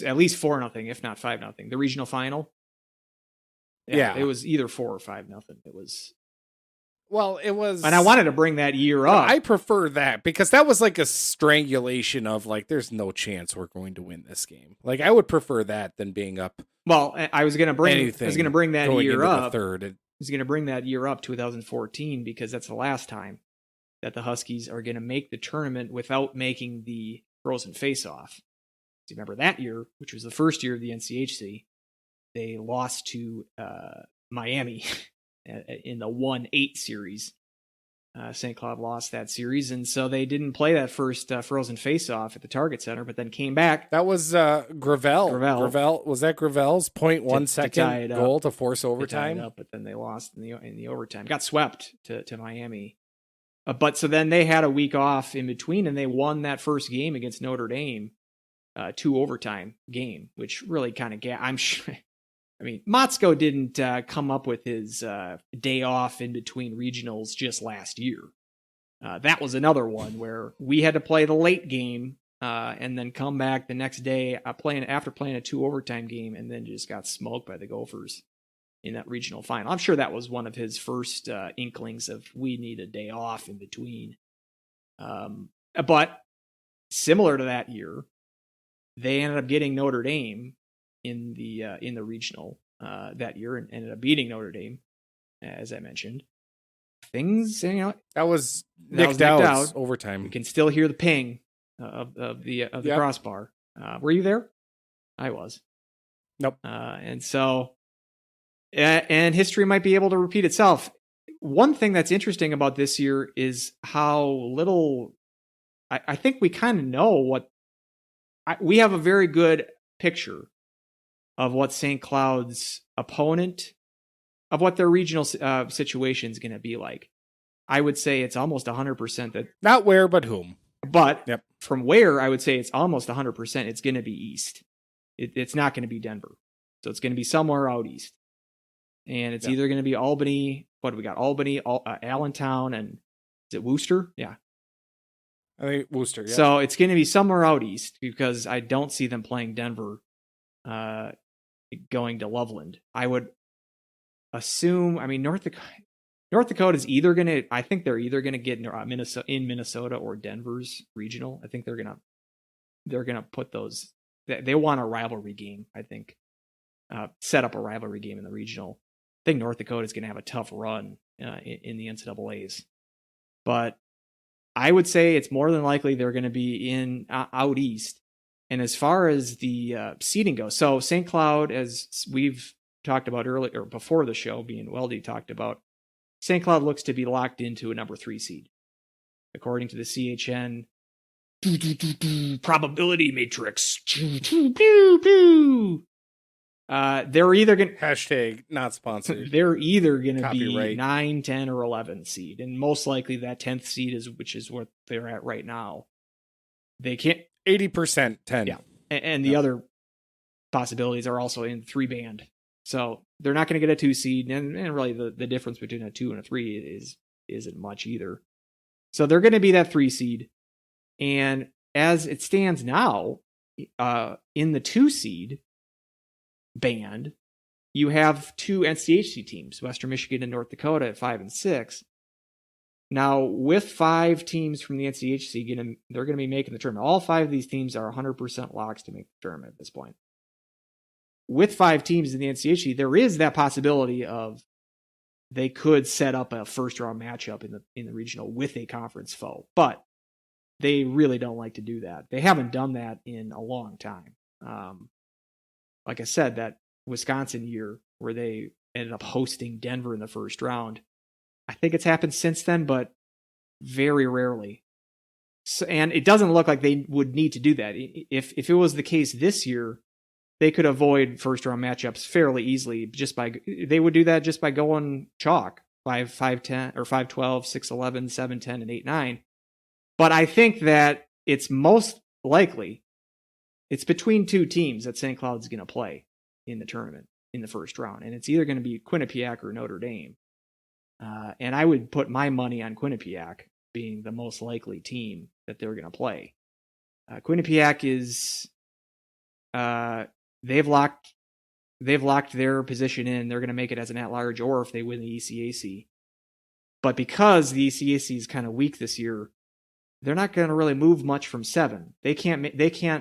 at least 4-0, if not 5-0. The regional final. Yeah, it was either 4 or 5-0. It was. Well, it was, and I wanted to bring that year up. I prefer that, because that was like a strangulation of there's no chance we're going to win this game. Like I would prefer that than being up. Well, I was going to bring that year up. Third. I was going to bring that year up 2014, because that's the last time that the Huskies are going to make the tournament without making the frozen face-off. Do you remember that year, which was the first year of the NCHC? They lost to Miami in the 1-8 series. St. Cloud lost that series, and so they didn't play that first frozen face-off at the Target Center, but then came back. That was Gravel. Was that Gravel's 0.1 second goal to force overtime? Up, but then they lost in the overtime. Got swept to Miami. But so then they had a week off in between, and they won that first game against Notre Dame, 2 overtime game, which really kind of I'm sure. I mean, Motzko didn't come up with his day off in between regionals just last year. That was another one where we had to play the late game and then come back the next day after playing a 2 overtime game, and then just got smoked by the Gophers in that regional final. I'm sure that was one of his first inklings of we need a day off in between. But similar to that year, they ended up getting Notre Dame in the regional that year, and ended up beating Notre Dame, as I mentioned. Things, that was Nick Dowd's overtime. You can still hear the ping of the crossbar. Were you there? I was. Nope. And so And history might be able to repeat itself. One thing that's interesting about this year is how little I think we kind of know what we have a very good picture of what St. Cloud's opponent, of what their regional situation is going to be like. I would say it's almost 100% that. Not where, but whom. But Yep. from where, I would say it's almost 100% it's going to be east. It's not going to be Denver. So it's going to be somewhere out east. And it's either going to be Albany. What do we got? Albany, Allentown, and is it Worcester? Yeah. I think Worcester, yeah. So it's going to be somewhere out east because I don't see them playing Denver going to Loveland. I would assume, I mean, North Dakota is either going to, I think they're either going to get Minnesota or Denver's regional. I think they're going to put those, they want a rivalry game, I think, set up a rivalry game in the regional. I think North Dakota is going to have a tough run in the NCAAs. But I would say it's more than likely they're going to be out east. And as far as the seeding goes, so St. Cloud, as we've talked about earlier, or before the show, being Weldy talked about, St. Cloud looks to be locked into a number 3 seed, according to the CHN probability matrix. They're either going hashtag not sponsored. They're either going to be 9, 10, or 11 seed, and most likely that 10th seed which is what they're at right now. They can't 80% 10. Yeah, and the other possibilities are also in 3 band. So they're not going to get a 2 seed, and really the difference between a 2 and a 3 isn't much either. So they're going to be that 3 seed, and as it stands now, in the 2 seed band, you have 2 NCHC teams, Western Michigan and North Dakota at 5 and 6. Now, with 5 teams from the NCHC, they're going to be making the tournament. All 5 of these teams are 100% locks to make the tournament at this point. With 5 teams in the NCHC, there is that possibility of they could set up a first-round matchup in the regional with a conference foe, but they really don't like to do that. They haven't done that in a long time. Like I said, that Wisconsin year where they ended up hosting Denver in the first round, I think it's happened since then, but very rarely. So, and it doesn't look like they would need to do that. If it was the case this year, they could avoid first round matchups fairly easily they would do that just by going chalk 5-5-10 or 5-12, 6-11, 7-10, and 8-9. But I think that it's most likely it's between 2 teams that St. Cloud's going to play in the tournament in the first round, and it's either going to be Quinnipiac or Notre Dame. And I would put my money on Quinnipiac being the most likely team that they're going to play. Quinnipiac is they've locked their position in. They're going to make it as an at-large, or if they win the ECAC. But because the ECAC is kind of weak this year, they're not going to really move much from 7. They can't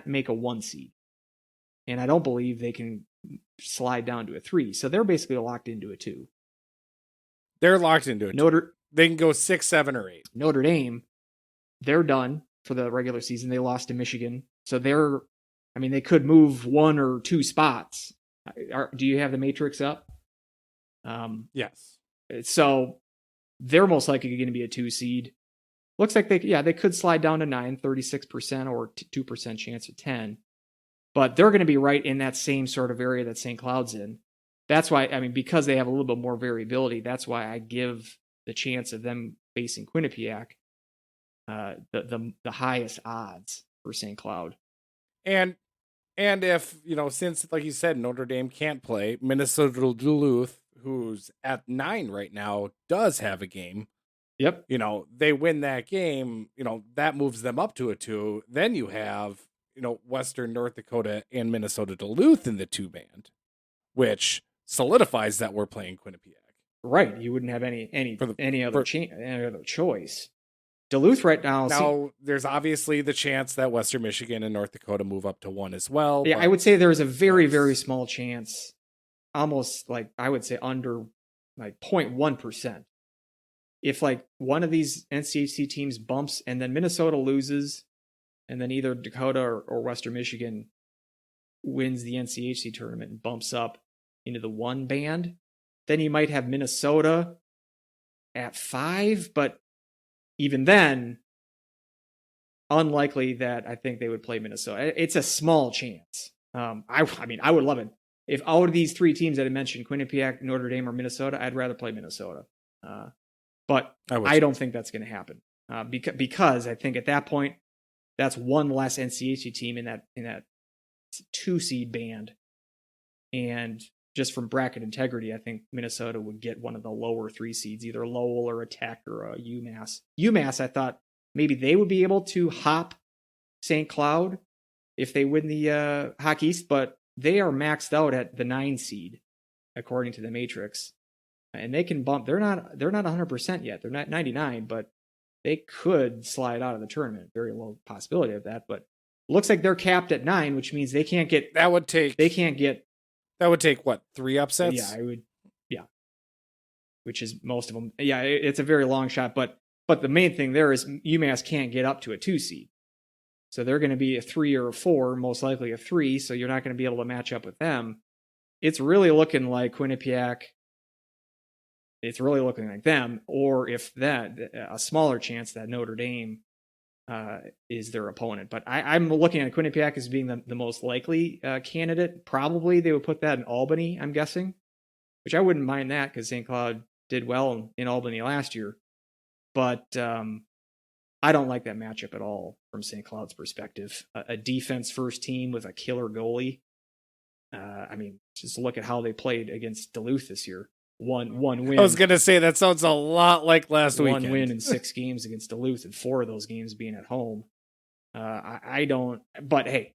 make a 1 seed, and I don't believe they can slide down to a 3. So they're basically locked into a 2. They're locked into it. They can go 6, 7, or 8. Notre Dame, they're done for the regular season. They lost to Michigan, so they could move 1 or 2 spots. Do you have the matrix up? Yes. So they're most likely going to be a 2 seed. Looks like they could slide down to 9, 36% or 2% chance of 10. But they're going to be right in that same sort of area that St. Cloud's in. That's why, because they have a little bit more variability, that's why I give the chance of them facing Quinnipiac the highest odds for St. Cloud. And if, since, like you said, Notre Dame can't play, Minnesota Duluth, who's at 9 right now, does have a game. Yep. They win that game, that moves them up to a 2. Then you have, Western North Dakota and Minnesota Duluth in the 2 band, which solidifies that we're playing Quinnipiac. Right. You wouldn't have any other choice. Duluth right now. Now, there's obviously the chance that Western Michigan and North Dakota move up to 1 as well. Yeah, I would say there's a very, very small chance, almost I would say under 0.1%. If one of these NCHC teams bumps and then Minnesota loses, and then either Dakota or Western Michigan wins the NCHC tournament and bumps up into the 1 band, Then you might have Minnesota at 5, but even then, unlikely that I think they would play Minnesota. It's a small chance. I mean, I would love it. If out of these 3 teams that I mentioned, Quinnipiac, Notre Dame, or Minnesota, I'd rather play Minnesota. But I don't think that's going to happen because I think at that point, that's one less NCAA team in that 2 seed band. And just from bracket integrity, I think Minnesota would get one of the lower 3 seeds, either Lowell or a Tech or a UMass. UMass, I thought maybe they would be able to hop St. Cloud if they win the Hockey East, but they are maxed out at the 9 seed, according to the Matrix. And they can bump. They're not 100% yet. They're not 99, but they could slide out of the tournament. Very low possibility of that, but looks like they're capped at 9, which means they can't get. That would take what, 3 upsets? Yeah, I would. Yeah, which is most of them. Yeah, it's a very long shot, but the main thing there is UMass can't get up to a 2 seed, so they're going to be a 3 or a 4, most likely a 3. So you're not going to be able to match up with them. It's really looking like Quinnipiac. It's really looking like them, or if that, a smaller chance that Notre Dame is their opponent. But I'm looking at Quinnipiac as being the most likely candidate. Probably they would put that in Albany, I'm guessing, which I wouldn't mind that because St. Cloud did well in Albany last year. But I don't like that matchup at all from St. Cloud's perspective. A defense first team with a killer goalie. I mean, just look at how they played against Duluth this year. One win. I was going to say that sounds a lot like last weekend. 1 win in 6 games against Duluth, and 4 of those games being at home. I don't. But hey,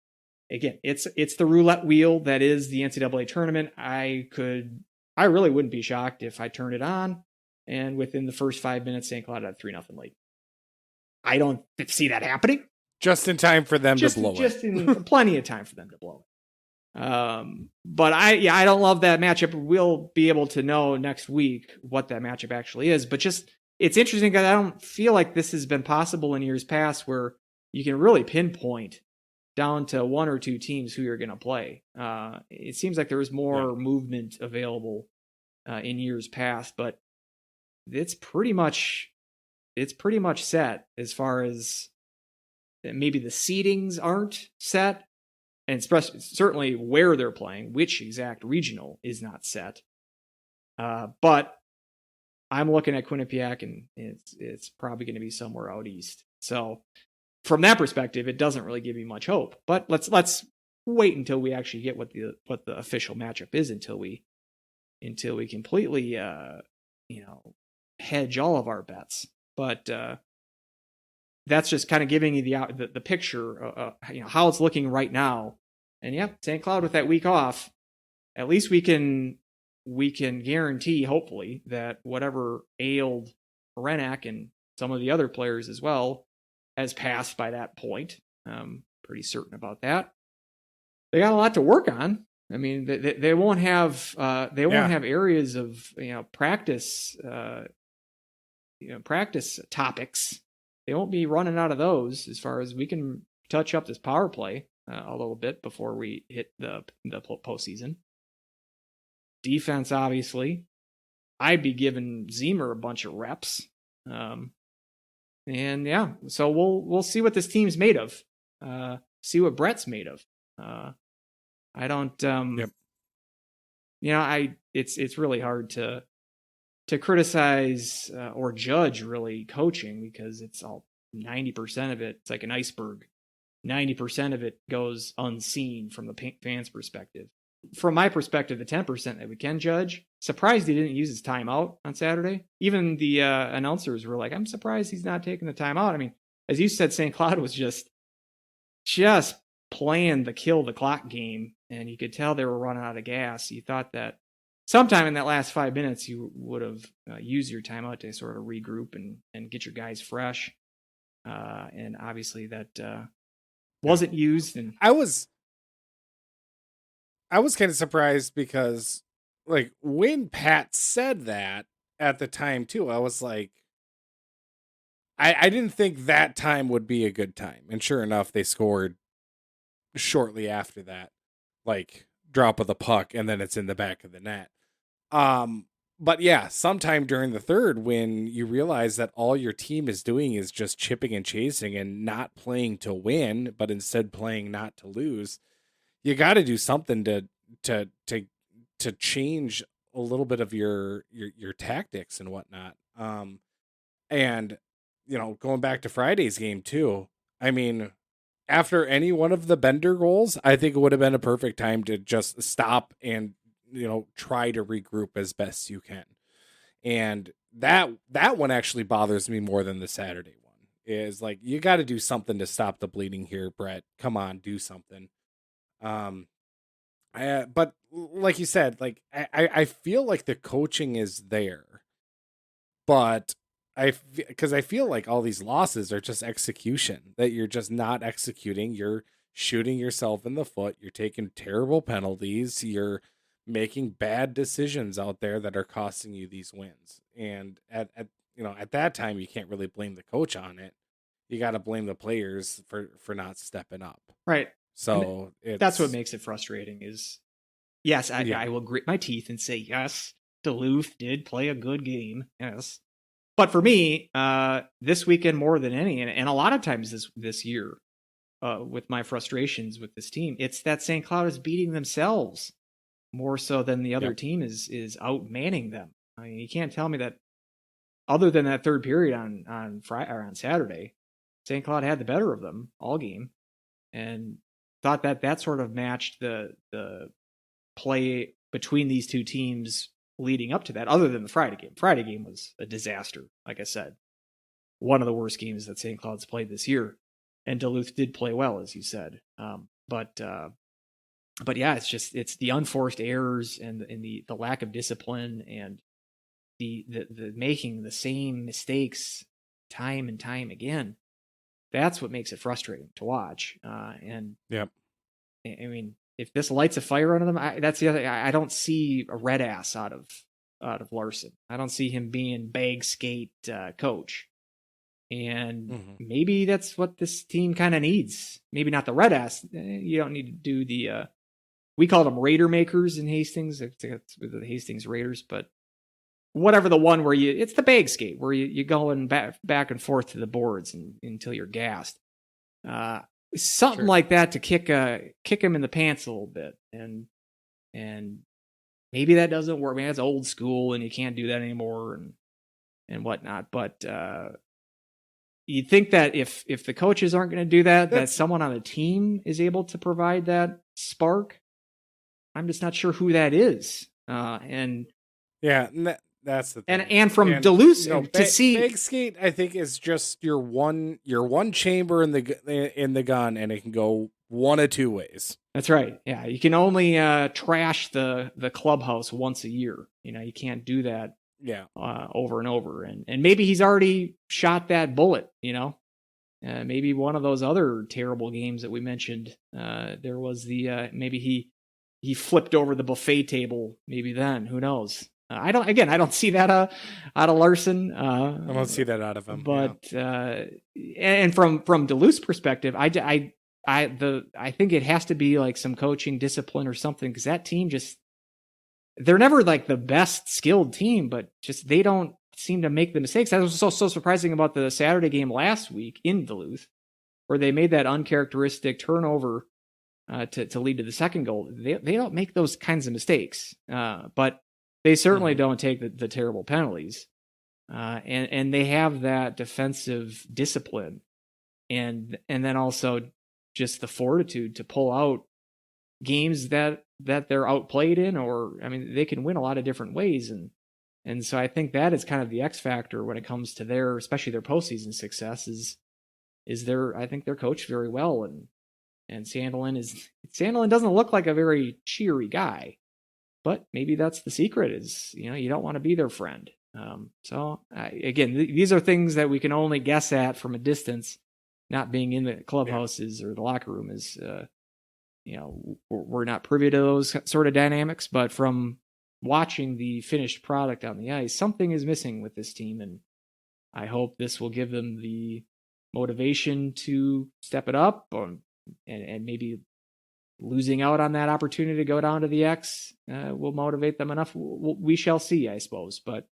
again, it's the roulette wheel that is the NCAA tournament. I really wouldn't be shocked if I turned it on, and within the first 5 minutes, St. Cloud had 3-0 lead. I don't see that happening. Just in time for them to blow it. Just in plenty of time for them to blow it. But I don't love that matchup. We'll be able to know next week what that matchup actually is. But just, it's interesting because I don't feel like this has been possible in years past where you can really pinpoint down to 1 or 2 teams who you're going to play. It seems like there was more movement available in years past, but it's pretty much set as far as maybe the seedings aren't set. And certainly where they're playing, which exact regional is not set. But I'm looking at Quinnipiac, and it's probably going to be somewhere out east. So from that perspective, it doesn't really give me much hope. But let's wait until we actually get what the official matchup is until we completely hedge all of our bets. But that's just kind of giving you the picture, how it's looking right now. And yeah, St. Cloud with that week off, at least we can guarantee, hopefully, that whatever ailed Renack and some of the other players as well has passed by that point. Pretty certain about that. They got a lot to work on. I mean, they won't have areas of practice practice topics. They won't be running out of those as far as we can touch up this power play a little bit before we hit the postseason. Defense, obviously, I'd be giving Zemer a bunch of reps. And yeah, so we'll see what this team's made of. See what Brett's made of. I don't. It's really hard to criticize or judge really coaching because it's all 90% of it. It's like an iceberg. 90% of it goes unseen from the fans' perspective. From my perspective, the 10% that we can judge, surprised he didn't use his timeout on Saturday. Even the announcers were like, I'm surprised he's not taking the timeout. I mean, as you said, St. Cloud was just playing the kill the clock game, and you could tell they were running out of gas. You thought that sometime in that last 5 minutes, you would have used your timeout to sort of regroup and get your guys fresh. And obviously that wasn't used. And I was kind of surprised because, like, when Pat said that at the time too, I was like, I didn't think that time would be a good time. And sure enough, they scored shortly after that, like drop of the puck, and then it's in the back of the net. but yeah, sometime during the third, when you realize that all your team is doing is just chipping and chasing and not playing to win, but instead playing not to lose, you got to do something to to to change a little bit of your tactics and whatnot. And going back to Friday's game too. I mean, after any one of the Bender goals, I think it would have been a perfect time to just stop and try to regroup as best you can. And that one actually bothers me more than the Saturday one. Is like, you got to do something to stop the bleeding here, Brett. Come on, do something. Um, but like you said, like I feel like the coaching is there, but because I feel like all these losses are just execution, that you're just not executing. You're shooting yourself in the foot. You're taking terrible penalties. You're making bad decisions out there that are costing you these wins. And at that time, you can't really blame the coach on it. You got to blame the players for not stepping up. Right. So that's what it's makes it frustrating is, yes, yeah, I will grit my teeth and say, yes, Duluth did play a good game. Yes. But for me, this weekend more than any, and a lot of times this year, with my frustrations with this team, it's that St. Cloud is beating themselves more so than the other yep, team is out manning them. I mean, you can't tell me that other than that third period on Friday or on Saturday, St. Cloud had the better of them all game, and thought that sort of matched the play between these two teams leading up to that. Other than the Friday game, Friday game was a disaster. Like I said, one of the worst games that St. Cloud's played this year, and Duluth did play well, as you said. But yeah, it's the unforced errors and the lack of discipline and the making the same mistakes time and time again. That's what makes it frustrating to watch. And yep. I mean, if this lights a fire under them, that's the other. I don't see a red ass out of Larson. I don't see him being bag skate coach. And Hmm. maybe that's what this team kind of needs. Maybe not the red ass. You don't need to do the. We called them Raider makers in Hastings. It's the Hastings Raiders, but whatever the one where it's the bag skate where you going back and forth to the boards until you're gassed. Uh, Something Sure. like that to kick him in the pants a little bit, and maybe that doesn't work. I mean, that's old school, and you can't do that anymore, and whatnot. But you'd think that if the coaches aren't going to do that, that That's someone on the team is able to provide that spark. I'm just not sure who that is. Yeah, and that's the thing. And from And Duluth to bag see, skate, I think, is just your one chamber in the gun, and it can go one of two ways. that's right. Yeah, you can only trash the clubhouse once a year. You can't do that Yeah, over and over. And maybe he's already shot that bullet. Maybe one of those other terrible games that we mentioned. There was the maybe he flipped over the buffet table. Maybe then, who knows? I don't see that out of Larson. I don't see that out of him. Yeah, But and from Duluth's perspective, I think it has to be like some coaching discipline or something, because that team they're never like the best skilled team, but just they don't seem to make the mistakes. That was so surprising about the Saturday game last week in Duluth, where they made that uncharacteristic turnover to lead to the second goal. They don't make those kinds of mistakes, but they certainly hmm, don't take the terrible penalties, and they have that defensive discipline, and then also just the fortitude to pull out games that they're outplayed in, or I mean, they can win a lot of different ways, and so I think that is kind of the X factor when it comes to especially their postseason success is I think they're coached very well, and Sandlin doesn't look like a very cheery guy, but maybe that's the secret is you don't want to be their friend. So again, these are things that we can only guess at from a distance, not being in the yeah, clubhouses or the locker room is. We're not privy to those sort of dynamics, but from watching the finished product on the ice, something is missing with this team, and I hope this will give them the motivation to step it up, and maybe losing out on that opportunity to go down to the X will motivate them enough. We shall see, I suppose. But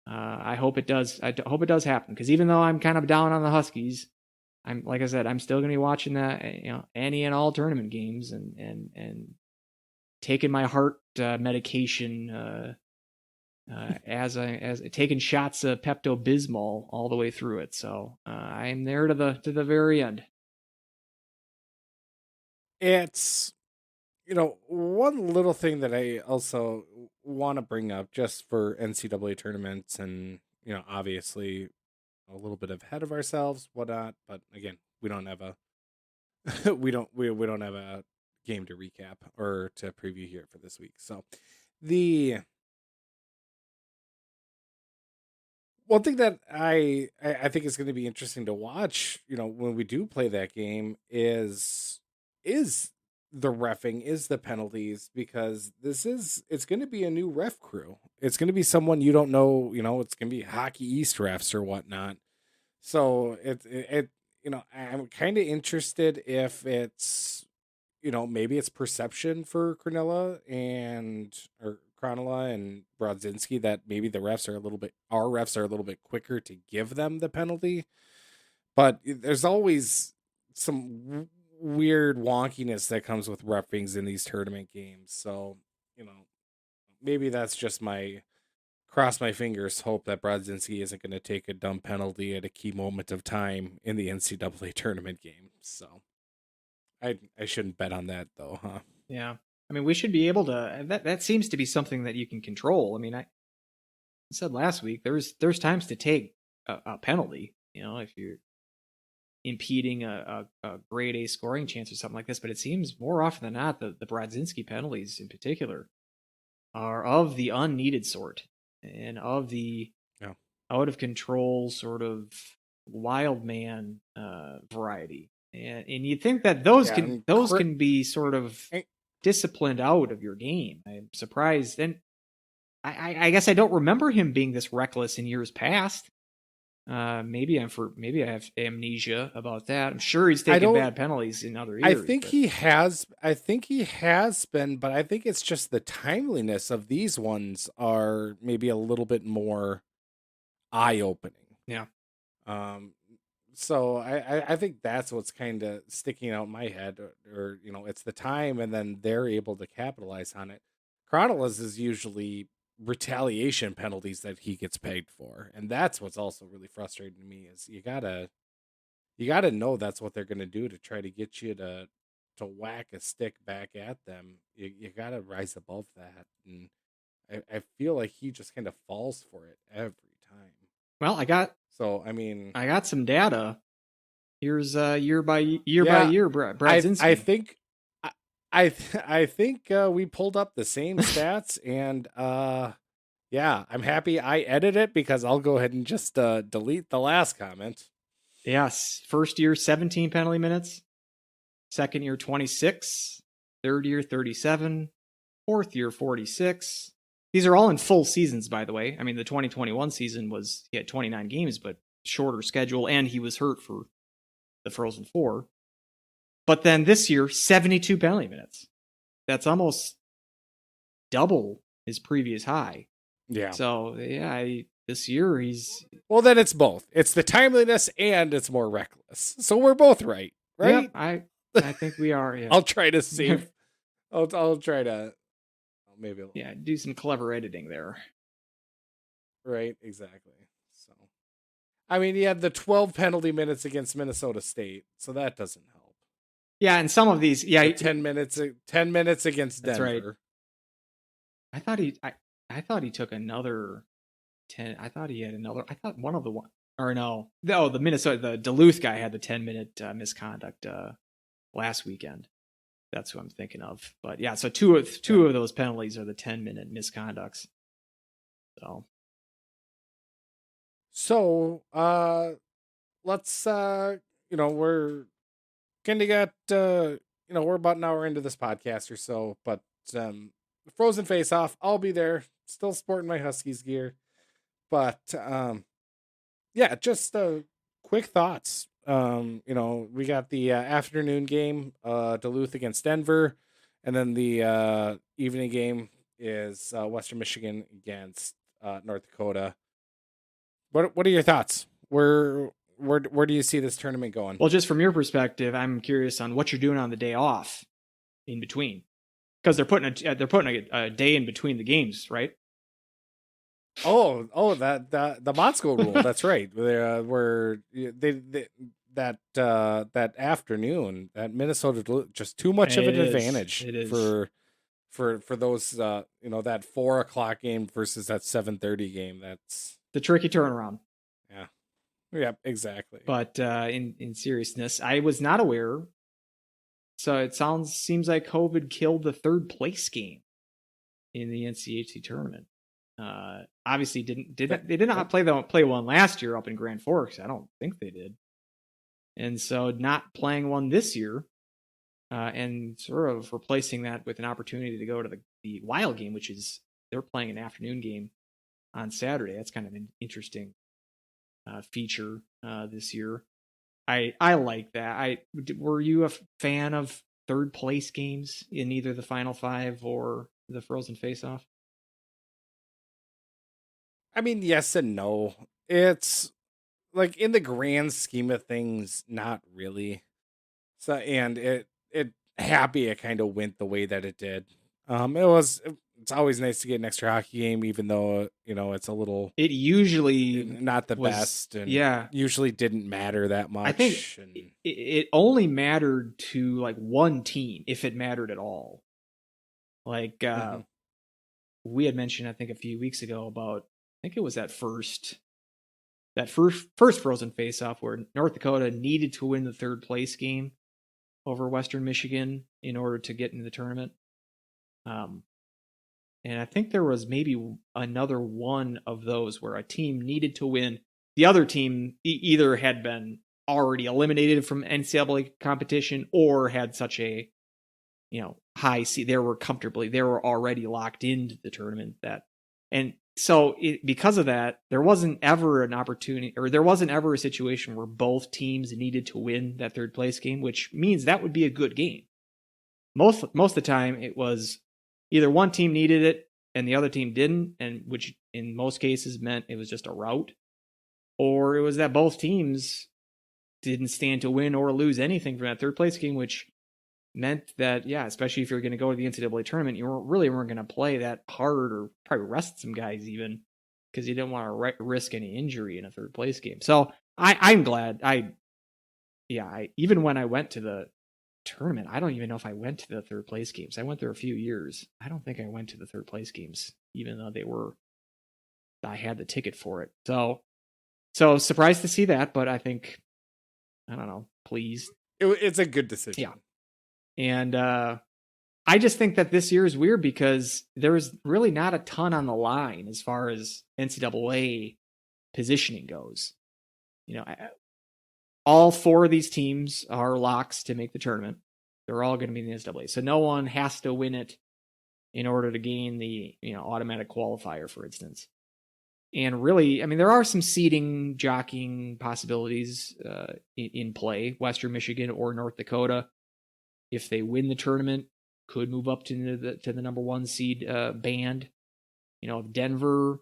I hope it does. I hope it does happen, because even though I'm kind of down on the Huskies, like I said, I'm still going to be watching that, any and all tournament games, and taking my heart medication as taking shots of Pepto Bismol all the way through it. So I'm there to the very end. It's, one little thing that I also want to bring up just for NCAA tournaments, and obviously a little bit ahead of ourselves, whatnot. But again, we don't have a we don't have a game to recap or to preview here for this week. So the one thing that I think is going to be interesting to watch, when we do play that game is the reffing, is the penalties, because it's going to be a new ref crew. It's going to be someone you don't know, it's going to be Hockey East refs or whatnot. So I'm kind of interested if it's, maybe it's perception for Cronulla and Brodzinski that maybe our refs are a little bit quicker to give them the penalty. But there's always some weird wonkiness that comes with reffings in these tournament games. So, maybe that's just my cross my fingers hope that Brodzinski isn't going to take a dumb penalty at a key moment of time in the NCAA tournament game. So I shouldn't bet on that though, huh? Yeah. I mean, we should be able to. That seems to be something that you can control. I mean, I said last week there's times to take a penalty. If you're impeding a grade A scoring chance or something like this. But it seems more often than not the Brodzinski penalties in particular are of the unneeded sort, and of the out of control sort of wild man variety. And you'd think that those can be sort of disciplined out of your game. I'm surprised. And I guess I don't remember him being this reckless in years past. Maybe I have amnesia about that. I'm sure he's taken bad penalties in other years. I think he has been, but I think it's just the timeliness of these ones are maybe a little bit more eye-opening. Yeah. So I think that's what's kind of sticking out in my head, or it's the time, and then they're able to capitalize on it. Cronulla's is usually retaliation penalties that he gets paid for, and that's what's also really frustrating to me is you gotta know that's what they're gonna do to try to get you to whack a stick back at them. You gotta rise above that, and I feel like he just kind of falls for it every time. Well, I got some data. Here's year by year, Brodzinski. I think we pulled up the same stats, and yeah, I'm happy I edited it, because I'll go ahead and just delete the last comment. Yes, first year 17 penalty minutes, second year 26, third year 37, fourth year 46. These are all in full seasons, by the way. I mean, the 2021 season he had 29 games, but shorter schedule, and he was hurt for the Frozen Four. But then this year, 72 penalty minutes. That's almost double his previous high. Yeah. So, yeah, this year he's... Well, then it's both. It's the timeliness and it's more reckless. So we're both right? Yeah, I think we are, yeah. I'll try to save... I'll try to... Maybe... Yeah, do some clever editing there. Right, exactly. So, I mean, he had the 12 penalty minutes against Minnesota State, so that doesn't help. Yeah, and some of these, yeah, 10 minutes against Denver. That's right. I thought he took another 10. I thought he had another. I thought one of the one, or no, the the Duluth guy had the 10-minute misconduct last weekend. That's who I'm thinking of. But yeah, so two of those penalties are the 10-minute misconducts. So let's we're kind of got we're about an hour into this podcast or so, but Frozen Face Off, I'll be there, still sporting my Huskies gear. But yeah, just quick thoughts We got the afternoon game, Duluth against Denver, and then the evening game is Western Michigan against North Dakota. What are your thoughts? Where do you see this tournament going? Well, just from your perspective, I'm curious on what you're doing on the day off in between, because they're putting a day in between the games, right? That the mod school rule. That's right. Where that afternoon, that Minnesota just too much of It an is. advantage It is. for those that 4 o'clock game versus that 7:30 game. That's The tricky turnaround. yeah, exactly. But in seriousness, I was not aware. So it seems like COVID killed the third place game in the NCAA tournament. Obviously, they did not play one last year up in Grand Forks. I don't think they did, and so not playing one this year, and sort of replacing that with an opportunity to go to the Wild game, which is they're playing an afternoon game on Saturday. That's kind of an interesting feature this year. I like that. Were you a fan of third place games in either the Final Five or the Frozen Face-Off? I mean, yes and no. It's like in the grand scheme of things, not really. So and it happy it kind of went the way that it did. It's always nice to get an extra hockey game, even though it's a little It usually not the was, best, and yeah. usually didn't matter that much. I think and it only mattered to like one team, if it mattered at all. Like we had mentioned, I think a few weeks ago about, I think it was that first Frozen Face-Off where North Dakota needed to win the third place game over Western Michigan in order to get into the tournament. And I think there was maybe another one of those where a team needed to win. The other team either had been already eliminated from NCAA competition or had such a high seed. They were already locked into the tournament so because of that, there wasn't ever an opportunity, or there wasn't ever a situation where both teams needed to win that third place game, which means that would be a good game. Most of the time, it was either one team needed it and the other team didn't, and which in most cases meant it was just a rout, or it was that both teams didn't stand to win or lose anything from that third place game, which meant that, especially if you're going to go to the NCAA tournament, you weren't going to play that hard, or probably rest some guys even, because you didn't want to risk any injury in a third place game. So I'm glad. Even when I went to the tournament, I don't even know if I went to the third place games. I went there a few years. I don't think I went to the third place games, even though I had the ticket for it. So surprised to see that, but I think, I don't know, pleased. it's a good decision. Yeah. And I just think that this year is weird because there's really not a ton on the line as far as NCAA positioning goes. All four of these teams are locks to make the tournament. They're all going to be in the NCAA. So no one has to win it in order to gain the automatic qualifier, for instance. And really, I mean, there are some seeding, jockeying possibilities in play. Western Michigan or North Dakota, if they win the tournament, could move up to the number one seed band. Denver.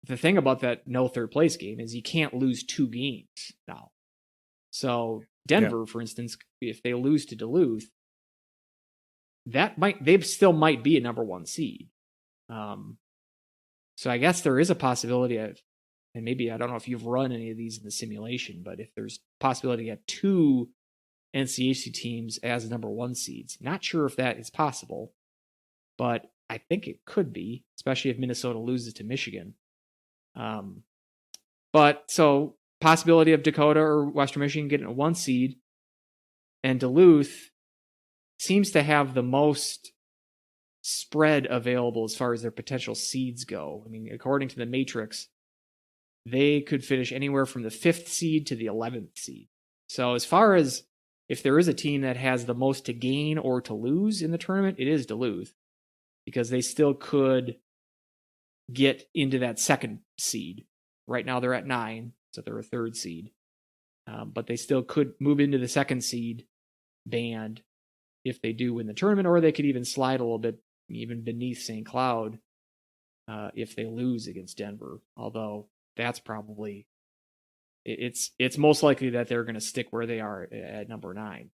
The thing about that no third place game is you can't lose two games now. So Denver, for instance, if they lose to Duluth, they still might be a number one seed. So I guess there is a possibility of, and maybe I don't know if you've run any of these in the simulation, but if there's a possibility to get two NCAA teams as number one seeds. Not sure if that is possible, but I think it could be, especially if Minnesota loses to Michigan. But so possibility of Dakota or Western Michigan getting a one seed, and Duluth seems to have the most spread available as far as their potential seeds go. I mean, according to the Matrix, they could finish anywhere from the 5th seed to the 11th seed. So as far as if there is a team that has the most to gain or to lose in the tournament, it is Duluth, because they still could get into that 2nd seed. Right now they're at 9, so they're a 3rd seed. but they still could move into the second seed band if they do win the tournament, or they could even slide a little bit even beneath St. Cloud if they lose against Denver. Although that's probably it's most likely that they're going to stick where they are at number 9.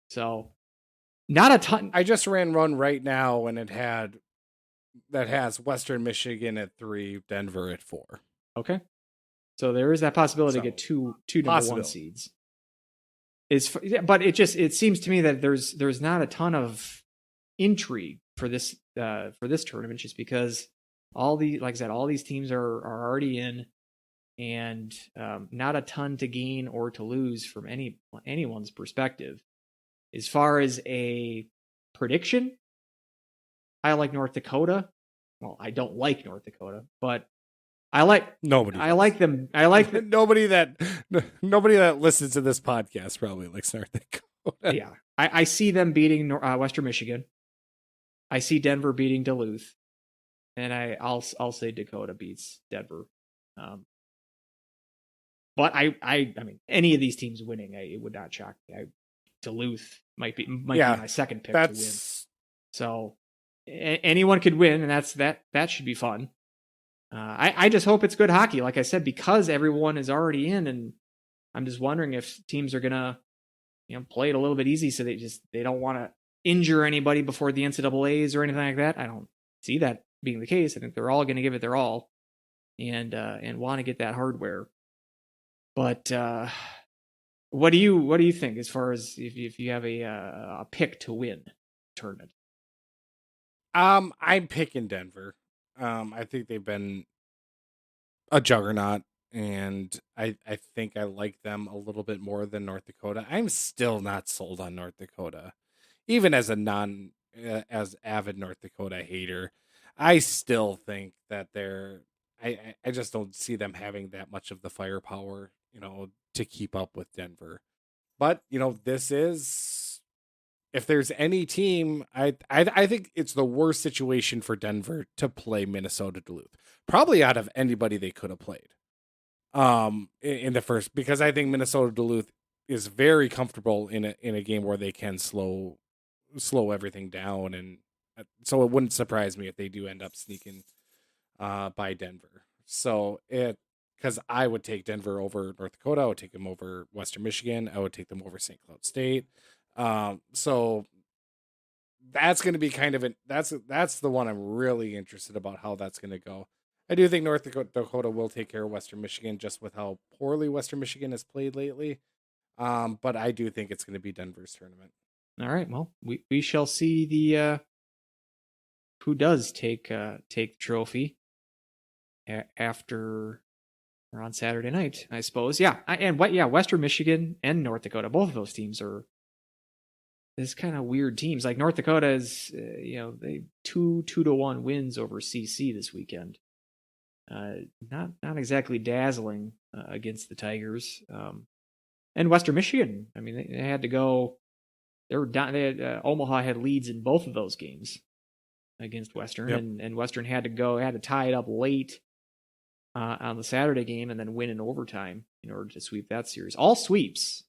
So not a ton. I just ran one right now, and it has Western Michigan at 3, Denver at 4. Okay, so there is that possibility to get two number 1 seeds. But it seems to me that there's not a ton of intrigue for this tournament, just because all these teams are already in, and not a ton to gain or to lose from anyone's perspective. As far as a prediction, I like North Dakota. Well, I don't like North Dakota, but I like nobody. I like them. I like nobody that listens to this podcast probably likes North Dakota. Yeah, I see them beating Western Michigan. I see Denver beating Duluth, and I'll say Dakota beats Denver. But I mean, any of these teams winning, it would not shock me. Duluth might be my second pick to win. So anyone could win, and that should be fun. I just hope it's good hockey, like I said, because everyone is already in, and I'm just wondering if teams are gonna play it a little bit easy, so they don't want to injure anybody before the NCAAs or anything like that. I don't see that being the case. I think they're all going to give it their all, and want to get that hardware. But what do you think as far as if you have a pick to win tournament? I'm picking Denver. I think they've been a juggernaut, and I think I like them a little bit more than North Dakota. I'm still not sold on North Dakota, even as as avid North Dakota hater. I still think that I just don't see them having that much of the firepower, to keep up with Denver. But this is, if there's any team, I think it's the worst situation for Denver to play Minnesota Duluth, probably out of anybody they could have played. In the first, because I think Minnesota Duluth is very comfortable in a game where they can slow everything down, and so it wouldn't surprise me if they do end up sneaking by Denver. So because I would take Denver over North Dakota, I would take them over Western Michigan, I would take them over St. Cloud State. So that's going to be kind of that's the one I'm really interested about how that's going to go. I do think North Dakota will take care of Western Michigan, just with how poorly Western Michigan has played lately. But I do think it's going to be Denver's tournament. All right. Well, we shall see the who does take the trophy after or on Saturday night, I suppose. Yeah, Western Michigan and North Dakota, both of those teams are this kind of weird teams. Like North Dakota is, they 2-1 wins over CC this weekend. Not exactly dazzling against the Tigers. And Western Michigan, I mean, they had to go. They were down. Omaha had leads in both of those games against Western, yep. and Western had to tie it up late on the Saturday game and then win in overtime in order to sweep that series. All sweeps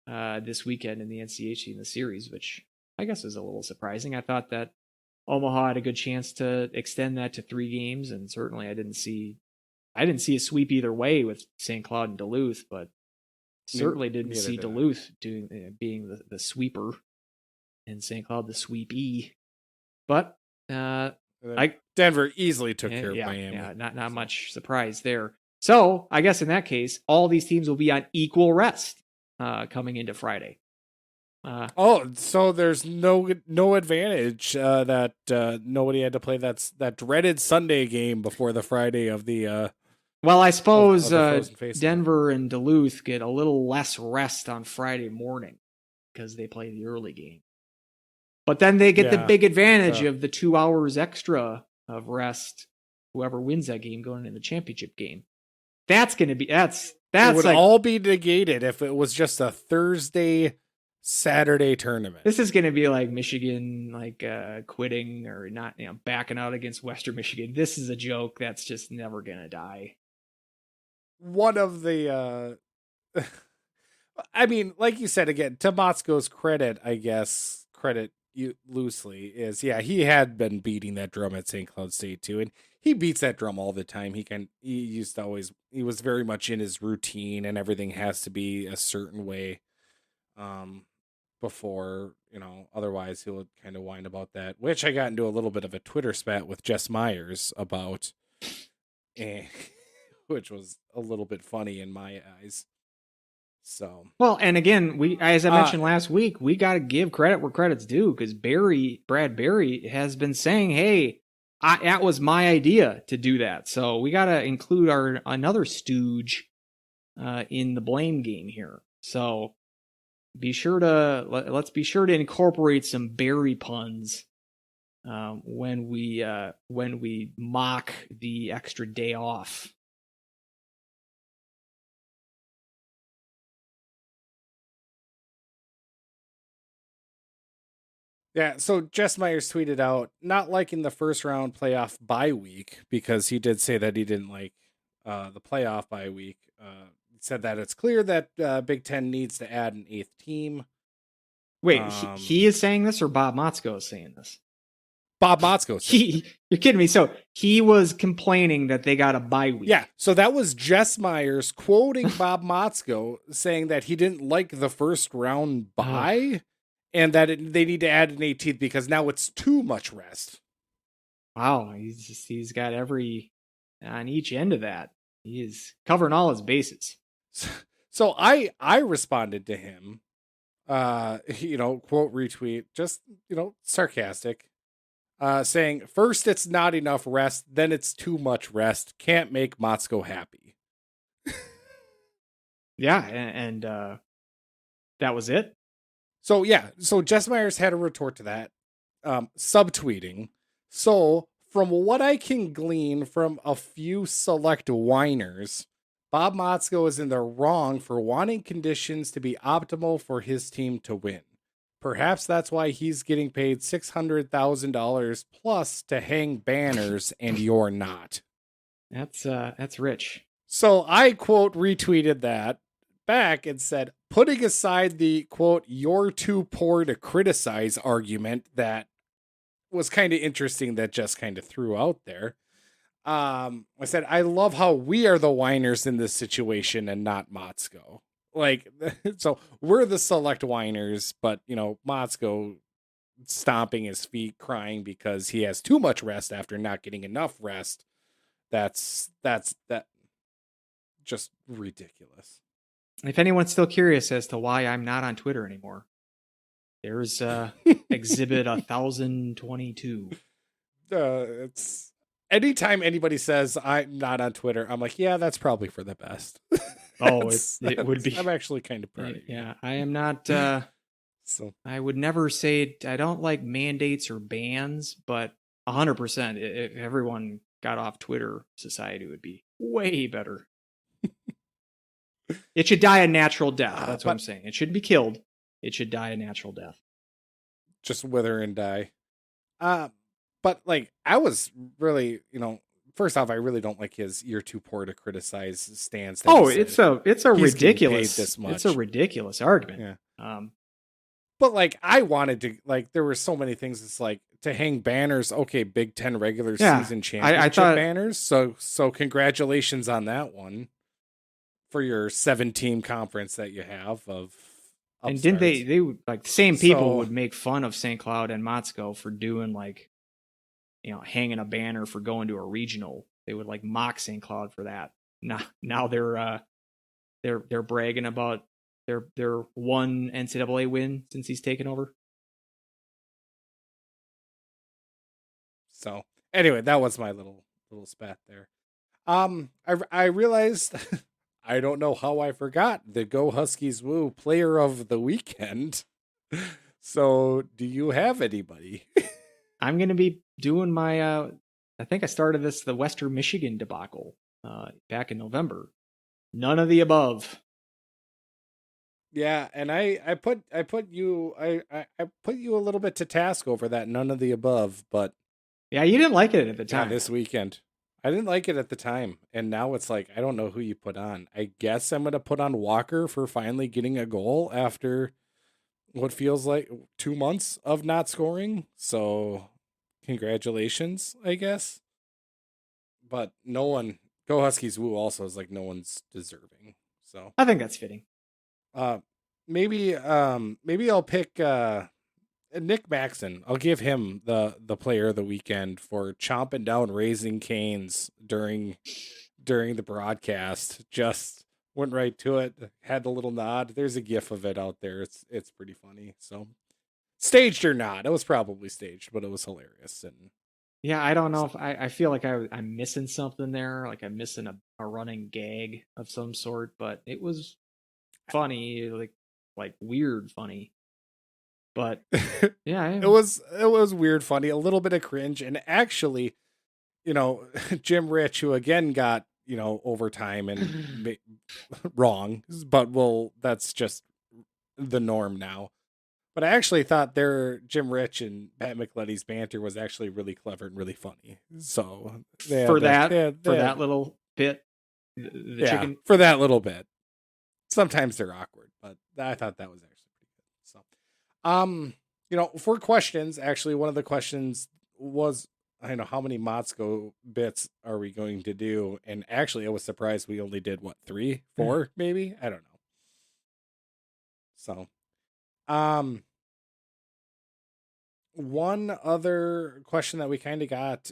this weekend in the NCAA in the series, which I guess is a little surprising. I thought that Omaha had a good chance to extend that to 3 games, and certainly I didn't see a sweep either way with St. Cloud and Duluth, but certainly didn't see Duluth being the sweeper and St. Cloud the sweepee. But Denver easily took care of Miami. Yeah, not much surprise there. So I guess in that case, all these teams will be on equal rest coming into Friday. So there's no advantage that nobody had to play that dreaded Sunday game before the Friday of the. Well, I suppose Denver and Duluth get a little less rest on Friday morning because they play the early game. But then they get the big advantage of the 2 hours extra of rest. Whoever wins that game going into the championship game. That's going to be it would all be negated if it was just a Saturday tournament. This is going to be like Michigan, quitting or not, backing out against Western Michigan. This is a joke that's just never going to die. One of the I mean, like you said again, to Motzko's credit, I guess credit you loosely is he had been beating that drum at St. Cloud State too, and he beats that drum all the time. He used to always he was very much in his routine, and everything has to be a certain way. Um, before otherwise he'll kind of whine about that. Which I got into a little bit of a Twitter spat with Jess Myers about, eh, which was a little bit funny in my eyes. So, Well, and again, as I uh, mentioned last week, we got to give credit where credit's due because Brad Berry has been saying, "Hey, that was my idea to do that." So we got to include another stooge in the blame game here. So let's be sure to incorporate some Berry puns when we mock the extra day off. yeah, so Jess Myers tweeted out not liking the first round playoff bye week because he did say that he didn't like the playoff bye week. He said that it's clear that Big Ten needs to add an eighth team. Wait, he is saying this, or Bob Motzko is saying this? Bob Motzko said You're kidding me. So he was complaining that they got a bye week. Yeah, so that was Jess Myers quoting Bob Motzko saying that he didn't like the first round bye and that they need to add an 18th because now it's too much rest. Wow, he's got every on each end of that. He is covering all his bases. So I responded to him, quote retweet, just sarcastic, saying first it's not enough rest, then it's too much rest. Can't make Motzko happy. Yeah, and that was it. So Jess Myers had a retort to that, subtweeting. So from what I can glean from a few select whiners, Bob Motzko is in the wrong for wanting conditions to be optimal for his team to win. Perhaps that's why he's getting paid $600,000 plus to hang banners and you're not. That's rich. So I quote retweeted that back and said, putting aside the quote, "you're too poor to criticize" argument that was kind of interesting that just kind of threw out there. I said, I love how we are the whiners in this situation and not Motzko. Like, so we're the select whiners, but Motzko stomping his feet, crying because he has too much rest after not getting enough rest. That's just ridiculous. If anyone's still curious as to why I'm not on Twitter anymore, there's exhibit 1022. It's anytime anybody says I'm not on Twitter, I'm like, yeah, that's probably for the best. Oh, it would be. I'm actually kind of proud of you. Yeah, I am not. So I would never say I don't like mandates or bans, but 100%. If everyone got off Twitter, society would be way better. It should die a natural death. That's what I'm saying. It shouldn't be killed. It should die a natural death. Just wither and die. But like I was really, first off, I really don't like his "you're too poor to criticize" stance. It's a ridiculous. This much. It's a ridiculous argument. Yeah. But like I wanted to, like there were so many things. It's like to hang banners. Okay, Big Ten regular season championship I thought, banners. So congratulations on that one for your 7-team conference that you have of. Upstarts. And didn't they like the same people would make fun of St. Cloud and Motzko for doing like, hanging a banner for going to a regional. They would like mock St. Cloud for that. Now they're bragging about their one NCAA win since he's taken over. So anyway, that was my little spat there. I realized I don't know how I forgot the Go Huskies Woo player of the weekend. So do you have anybody? I'm going to be doing my, I think I started the Western Michigan debacle back in November. None of the above. Yeah, and I put you a little bit to task over that none of the above, but yeah, you didn't like it at the time. this weekend. I didn't like it at the time, and now it's like I don't know who you put on. I guess I'm gonna put on Walker for finally getting a goal after what feels like 2 months of not scoring. So, congratulations, I guess. But no one, Go Huskies Woo also is like no one's deserving. So, I think that's fitting. uh, maybe I'll pick Nick Maxon. I'll give him the player of the weekend for chomping down Raising Canes during the broadcast. Just went right to it, had a little nod. There's a gif of it out there. It's pretty funny. So staged or not, it was probably staged, but it was hilarious. And Yeah, I don't know so, if I feel like I'm missing something there, like I'm missing a running gag of some sort, but it was funny, like weird funny. But yeah, it was weird, funny, a little bit of cringe, and actually, Jim Rich, who again got overtime and wrong, but well, that's just the norm now. But I actually thought their Jim Rich and Pat McLeod's banter was actually really clever and really funny. So they had for that. that for that little bit, the Yeah, chicken. for that little bit. Sometimes they're awkward, but I thought that was actually pretty good. So, for questions, actually, one of the questions was, I know how many Motzko bits are we going to do? And actually, I was surprised we only did what, 3, 4, maybe? I don't know. So, um, one other question that we kind of got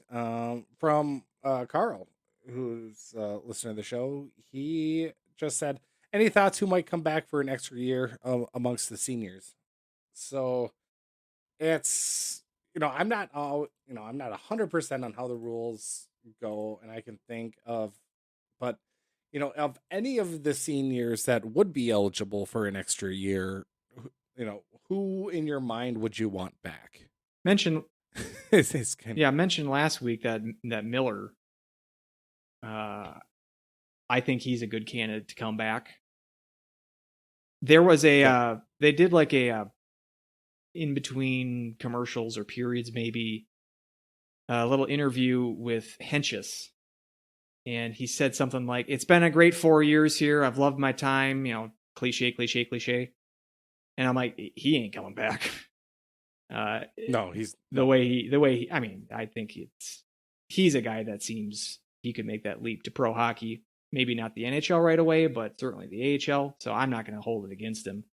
from Carl, who's listener to the show. He just said, any thoughts who might come back for an extra year amongst the seniors? So it's, I'm not 100% on how the rules go, and I can think of, but of any of the seniors that would be eligible for an extra year, who in your mind would you want back? Mention It's kind Yeah, I mentioned last week that Miller. I think he's a good candidate to come back. There was okay. they did like a in between commercials or periods, maybe a little interview with Henches, and he said something like, "It's been a great 4 years here. I've loved my time." Cliche, cliche, cliche. And I'm like, he ain't coming back. Uh, No, he's the no. way he, I mean, I think he's a guy that seems he could make that leap to pro hockey. Maybe not the NHL right away, but certainly the AHL. So I'm not going to hold it against him.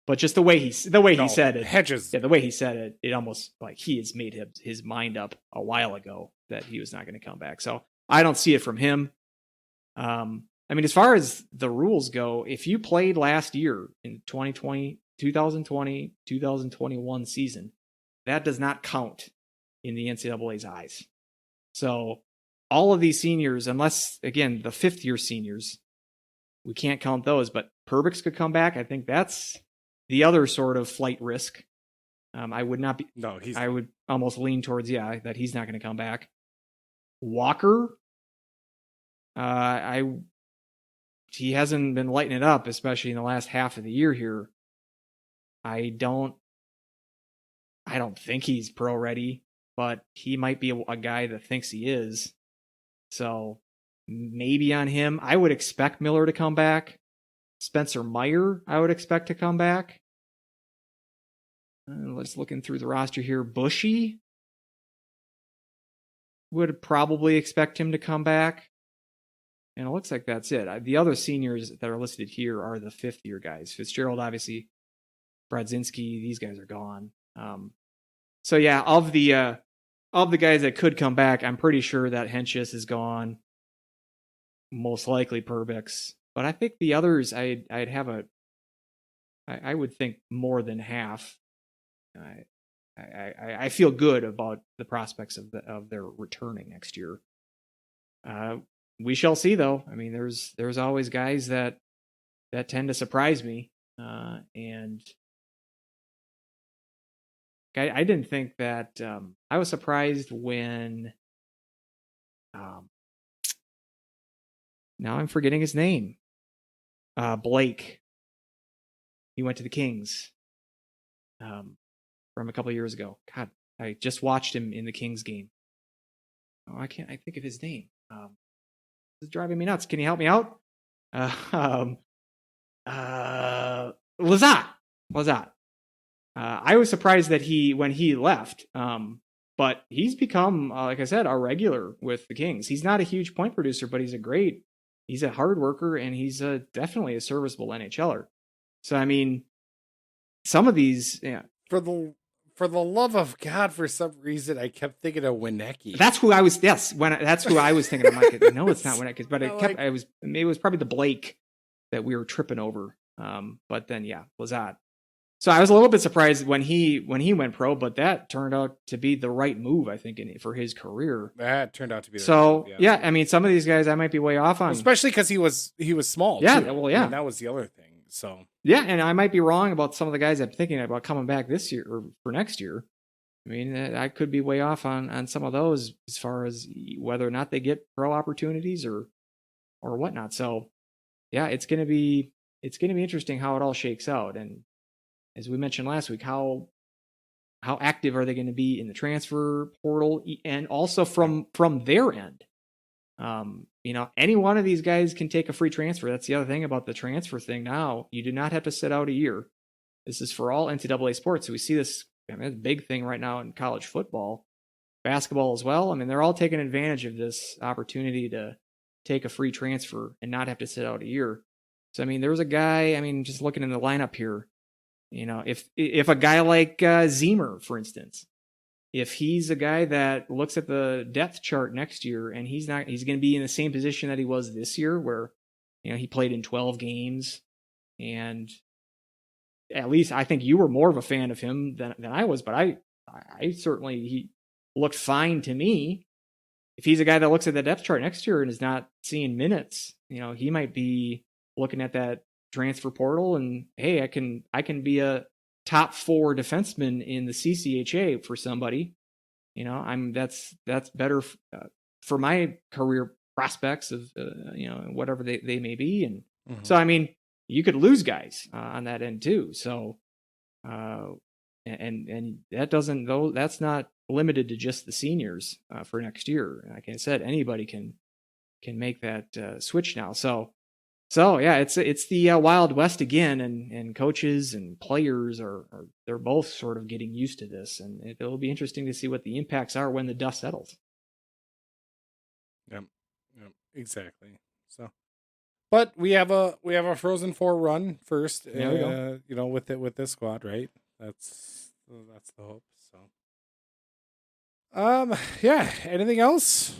But just the way he No, said it, Hedges. yeah, the way he said it, it almost like he has made his mind up a while ago that he was not going to come back. So I don't see it from him. I mean, as far as the rules go, if you played last year in 2020, 2021 season, that does not count in the NCAA's eyes. So all of these seniors, unless, again, the fifth year seniors, we can't count those, but Perbix could come back. I think that's the other sort of flight risk. I would not be, No, he's I not. would almost lean towards, that he's not going to come back. Walker, he hasn't been lighting it up, especially in the last half of the year here. I don't think he's pro ready, but he might be a guy that thinks he is. So maybe on him. I would expect Miller to come back. Spencer Meyer, I would expect to come back. Let's looking through the roster here. Bushy would probably expect him to come back. And it looks like that's it. The other seniors that are listed here are the fifth year guys. Fitzgerald, obviously, Bradzinski, these guys are gone. So yeah, of the guys that could come back, I'm pretty sure that Henches is gone. Most likely Perbix, but I think the others, I would think more than half. I feel good about the prospects of their returning next year. We shall see, though. I mean, there's always guys that tend to surprise me, and I didn't think that. I was surprised when. Now I'm forgetting his name. Blake. He went to the Kings from a couple of years ago. God, I just watched him in the Kings game. Oh, I can't. I think of his name. This is driving me nuts. Can you help me out? Uh, um, Lazat. I was surprised that when he left, but he's become, like I said, a regular with the Kings. He's not a huge point producer, but he's a hard worker, and he's definitely a serviceable NHLer. So, I mean, some of these, yeah. For the love of God, for some reason, I kept thinking of Winecki. That's who I was. Yes, that's who I was thinking of. Like, no, it's not Winecki, but it was probably the Blake that we were tripping over. But then, yeah, Lazat. So I was a little bit surprised when he went pro, but that turned out to be the right move, I think, for his career. That turned out to be the so. Right move, yeah, I mean, some of these guys I might be way off on, especially because he was small. Yeah, too. well, yeah, I mean, that was the other thing. So yeah, and I might be wrong about some of the guys I'm thinking about coming back this year or for next year. I mean, I could be way off on some of those as far as whether or not they get pro opportunities or whatnot. So yeah, it's gonna be interesting how it all shakes out. And as we mentioned last week, how active are they going to be in the transfer portal and also from their end? Any one of these guys can take a free transfer. That's the other thing about the transfer thing now. You do not have to sit out a year. This is for all NCAA sports. So we see this, I mean, it's a big thing right now in college football, basketball as well. I mean, they're all taking advantage of this opportunity to take a free transfer and not have to sit out a year. So, I mean, there was a guy, I mean, just looking in the lineup here, if a guy like Zemer, for instance, if he's a guy that looks at the depth chart next year and he's going to be in the same position that he was this year, where, he played in 12 games, and at least I think you were more of a fan of him than I was, but I certainly, he looked fine to me. If he's a guy that looks at the depth chart next year and is not seeing minutes, he might be looking at that transfer portal and, hey, I can be a top 4 defenseman in the CCHA for somebody. That's better for my career prospects of whatever they may be. And so, I mean, you could lose guys on that end too. So and that doesn't, though, that's not limited to just the seniors for next year. Like I said, anybody can make that switch now. So yeah, it's the Wild West again, and coaches and players they're both sort of getting used to this, and it'll be interesting to see what the impacts are when the dust settles. Yep, exactly. So, but we have a Frozen 4 run first. There we go. With this squad, right? That's the hope. So, yeah. Anything else?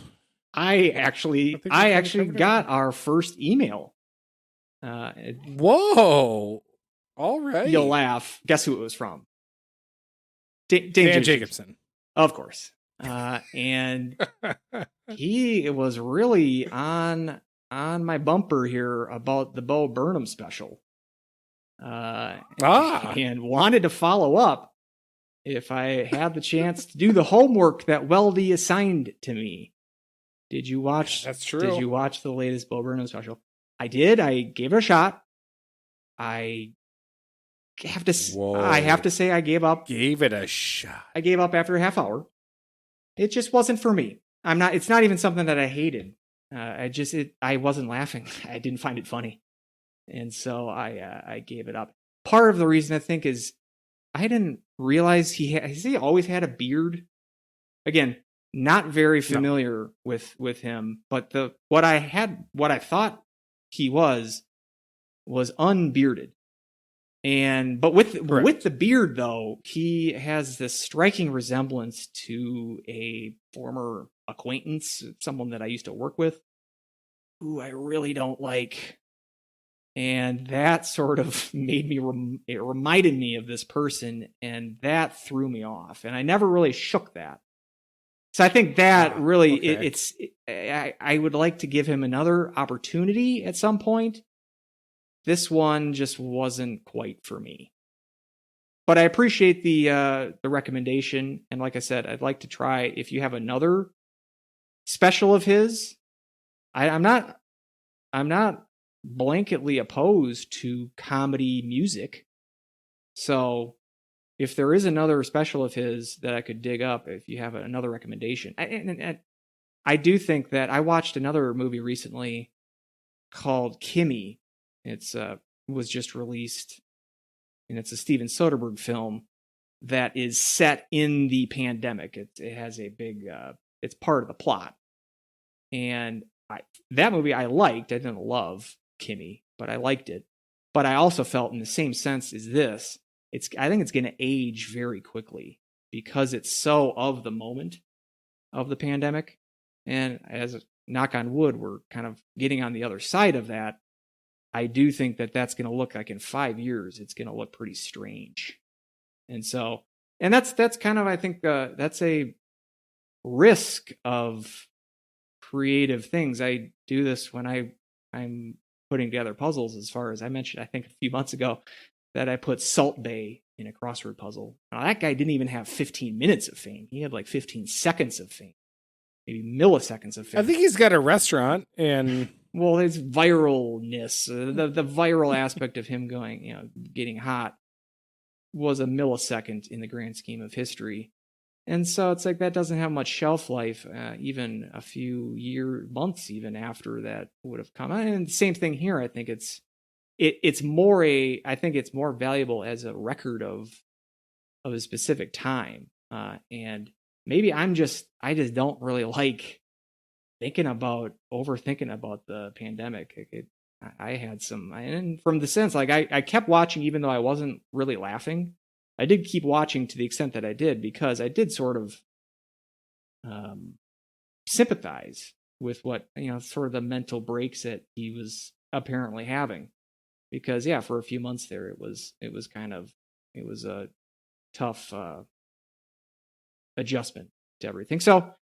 I actually got our first email. Whoa! All right. You'll laugh. Guess who it was from? Dan Jacobson. Of course. And he was really on my bumper here about the Bo Burnham special. And wanted to follow up if I had the chance to do the homework that Weldy assigned to me. Did you watch? That's true. Did you watch the latest Bo Burnham special? I did. I gave it a shot. I have to say I gave up. Gave it a shot. I gave up after a half hour. It just wasn't for me. It's not even something that I hated. I wasn't laughing. I didn't find it funny. And so I gave it up. Part of the reason I think is I didn't realize he always had a beard. Again, not very familiar with him, but what I thought he was unbearded. But with the beard, though, he has this striking resemblance to a former acquaintance, someone that I used to work with, who I really don't like. And that sort of made me, it reminded me of this person, and that threw me off. And I never really shook that. So I think that really, okay. I would like to give him another opportunity at some point. This one just wasn't quite for me. But I appreciate the recommendation. And like I said, I'd like to try, if you have another special of his, I'm not blanketly opposed to comedy music. So if there is another special of his that I could dig up, if you have another recommendation, and I do think that I watched another movie recently called Kimmy. It's was just released, and it's a Steven Soderbergh film that is set in the pandemic. It has a big, it's part of the plot. And that movie I liked. I didn't love Kimmy, but I liked it. But I also felt in the same sense as this, I think it's going to age very quickly because it's so of the moment of the pandemic. And as a knock on wood, we're kind of getting on the other side of that. I do think that that's going to look like in 5 years, it's going to look pretty strange. And so, and that's kind of, I think, that's a risk of creative things. I do this when I'm putting together puzzles. As far as I mentioned, I think a few months ago that I put Salt Bay in a crossword puzzle. Now, that guy didn't even have 15 minutes of fame. He had like 15 seconds of fame, maybe milliseconds of fame. I think he's got a restaurant, and well, his viralness, the viral aspect of him going, getting hot, was a millisecond in the grand scheme of history. And so it's like that doesn't have much shelf life, even a few months even after that would have come. And the same thing here. I think it's more I think it's more valuable as a record of a specific time. And maybe I just don't really like overthinking about the pandemic. I had some, and from the sense, like I kept watching even though I wasn't really laughing. I did keep watching to the extent that I did because I did sort of sympathize with what, sort of the mental breaks that he was apparently having. Because yeah, for a few months there, it was a tough adjustment to everything. So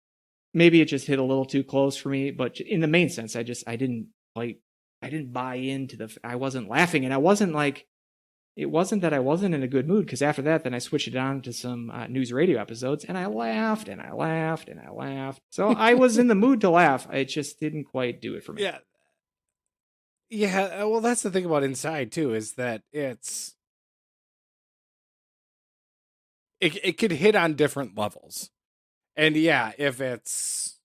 maybe it just hit a little too close for me. But in the main sense, I didn't buy into I wasn't laughing, and I wasn't like. It wasn't that I wasn't in a good mood, because after that, then I switched it on to some news radio episodes, and I laughed, and I laughed, and I laughed. So I was in the mood to laugh. It just didn't quite do it for me. Yeah. Yeah, well, that's the thing about Inside, too, is that it could hit on different levels. And yeah, if it's,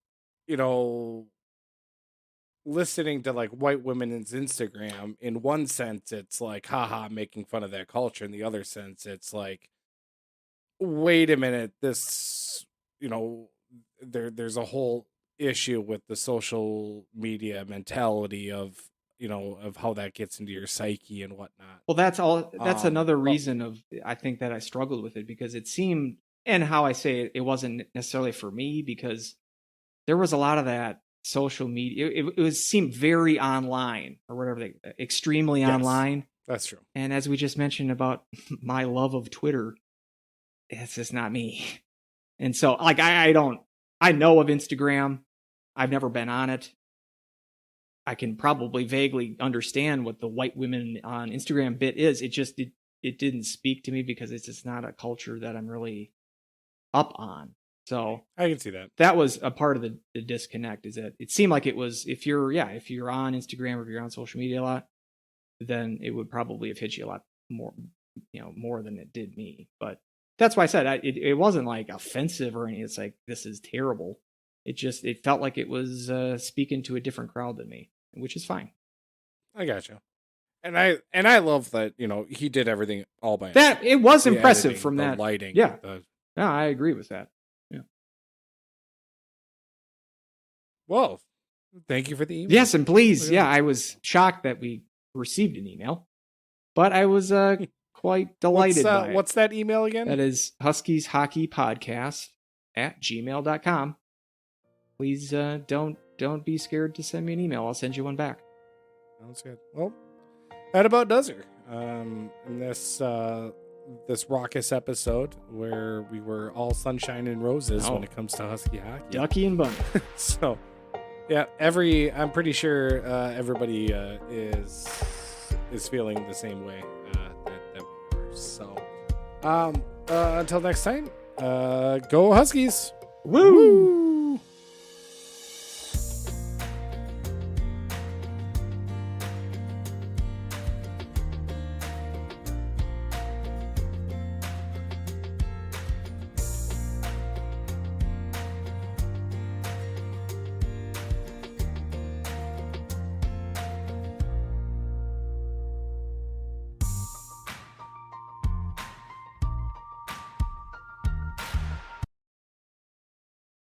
listening to like white women's Instagram, in one sense it's like haha making fun of that culture, in the other sense it's like, wait a minute, this there's a whole issue with the social media mentality of how that gets into your psyche and whatnot. Well, that's another reason I think that I struggled with it, because it seemed, and how I say it wasn't necessarily for me, because there was a lot of that social media. It seemed very online, or whatever, extremely Yes, online. that's true. And as we just mentioned about my love of Twitter, it's just not me. And so like I know of Instagram. I've never been on it. I can probably vaguely understand what the white women on Instagram bit is. It didn't speak to me because it's just not a culture that I'm really up on. So I can see that. That was a part of the disconnect, is that it seemed like it was, if you're on Instagram or if you're on social media a lot, then it would probably have hit you a lot more, more than it did me. But that's why I said it wasn't like offensive or anything. It's like, this is terrible. It felt like it was speaking to a different crowd than me, which is fine. I gotcha. And I love that, he did everything all by himself. That it was The impressive editing, from the that lighting. Yeah, no, I agree with that. Well, thank you for the email. Yes, and please, I was shocked that we received an email, but I was quite delighted by it. What's that email again? That is Huskies Hockey Podcast @gmail.com. Please don't be scared to send me an email. I'll send you one back. Sounds good. Well, that about does it. In this raucous episode where we were all sunshine and roses when it comes to Husky hockey. Ducky and Bunny. So, yeah, I'm pretty sure everybody is feeling the same way that we are. So, until next time, go Huskies! Woo!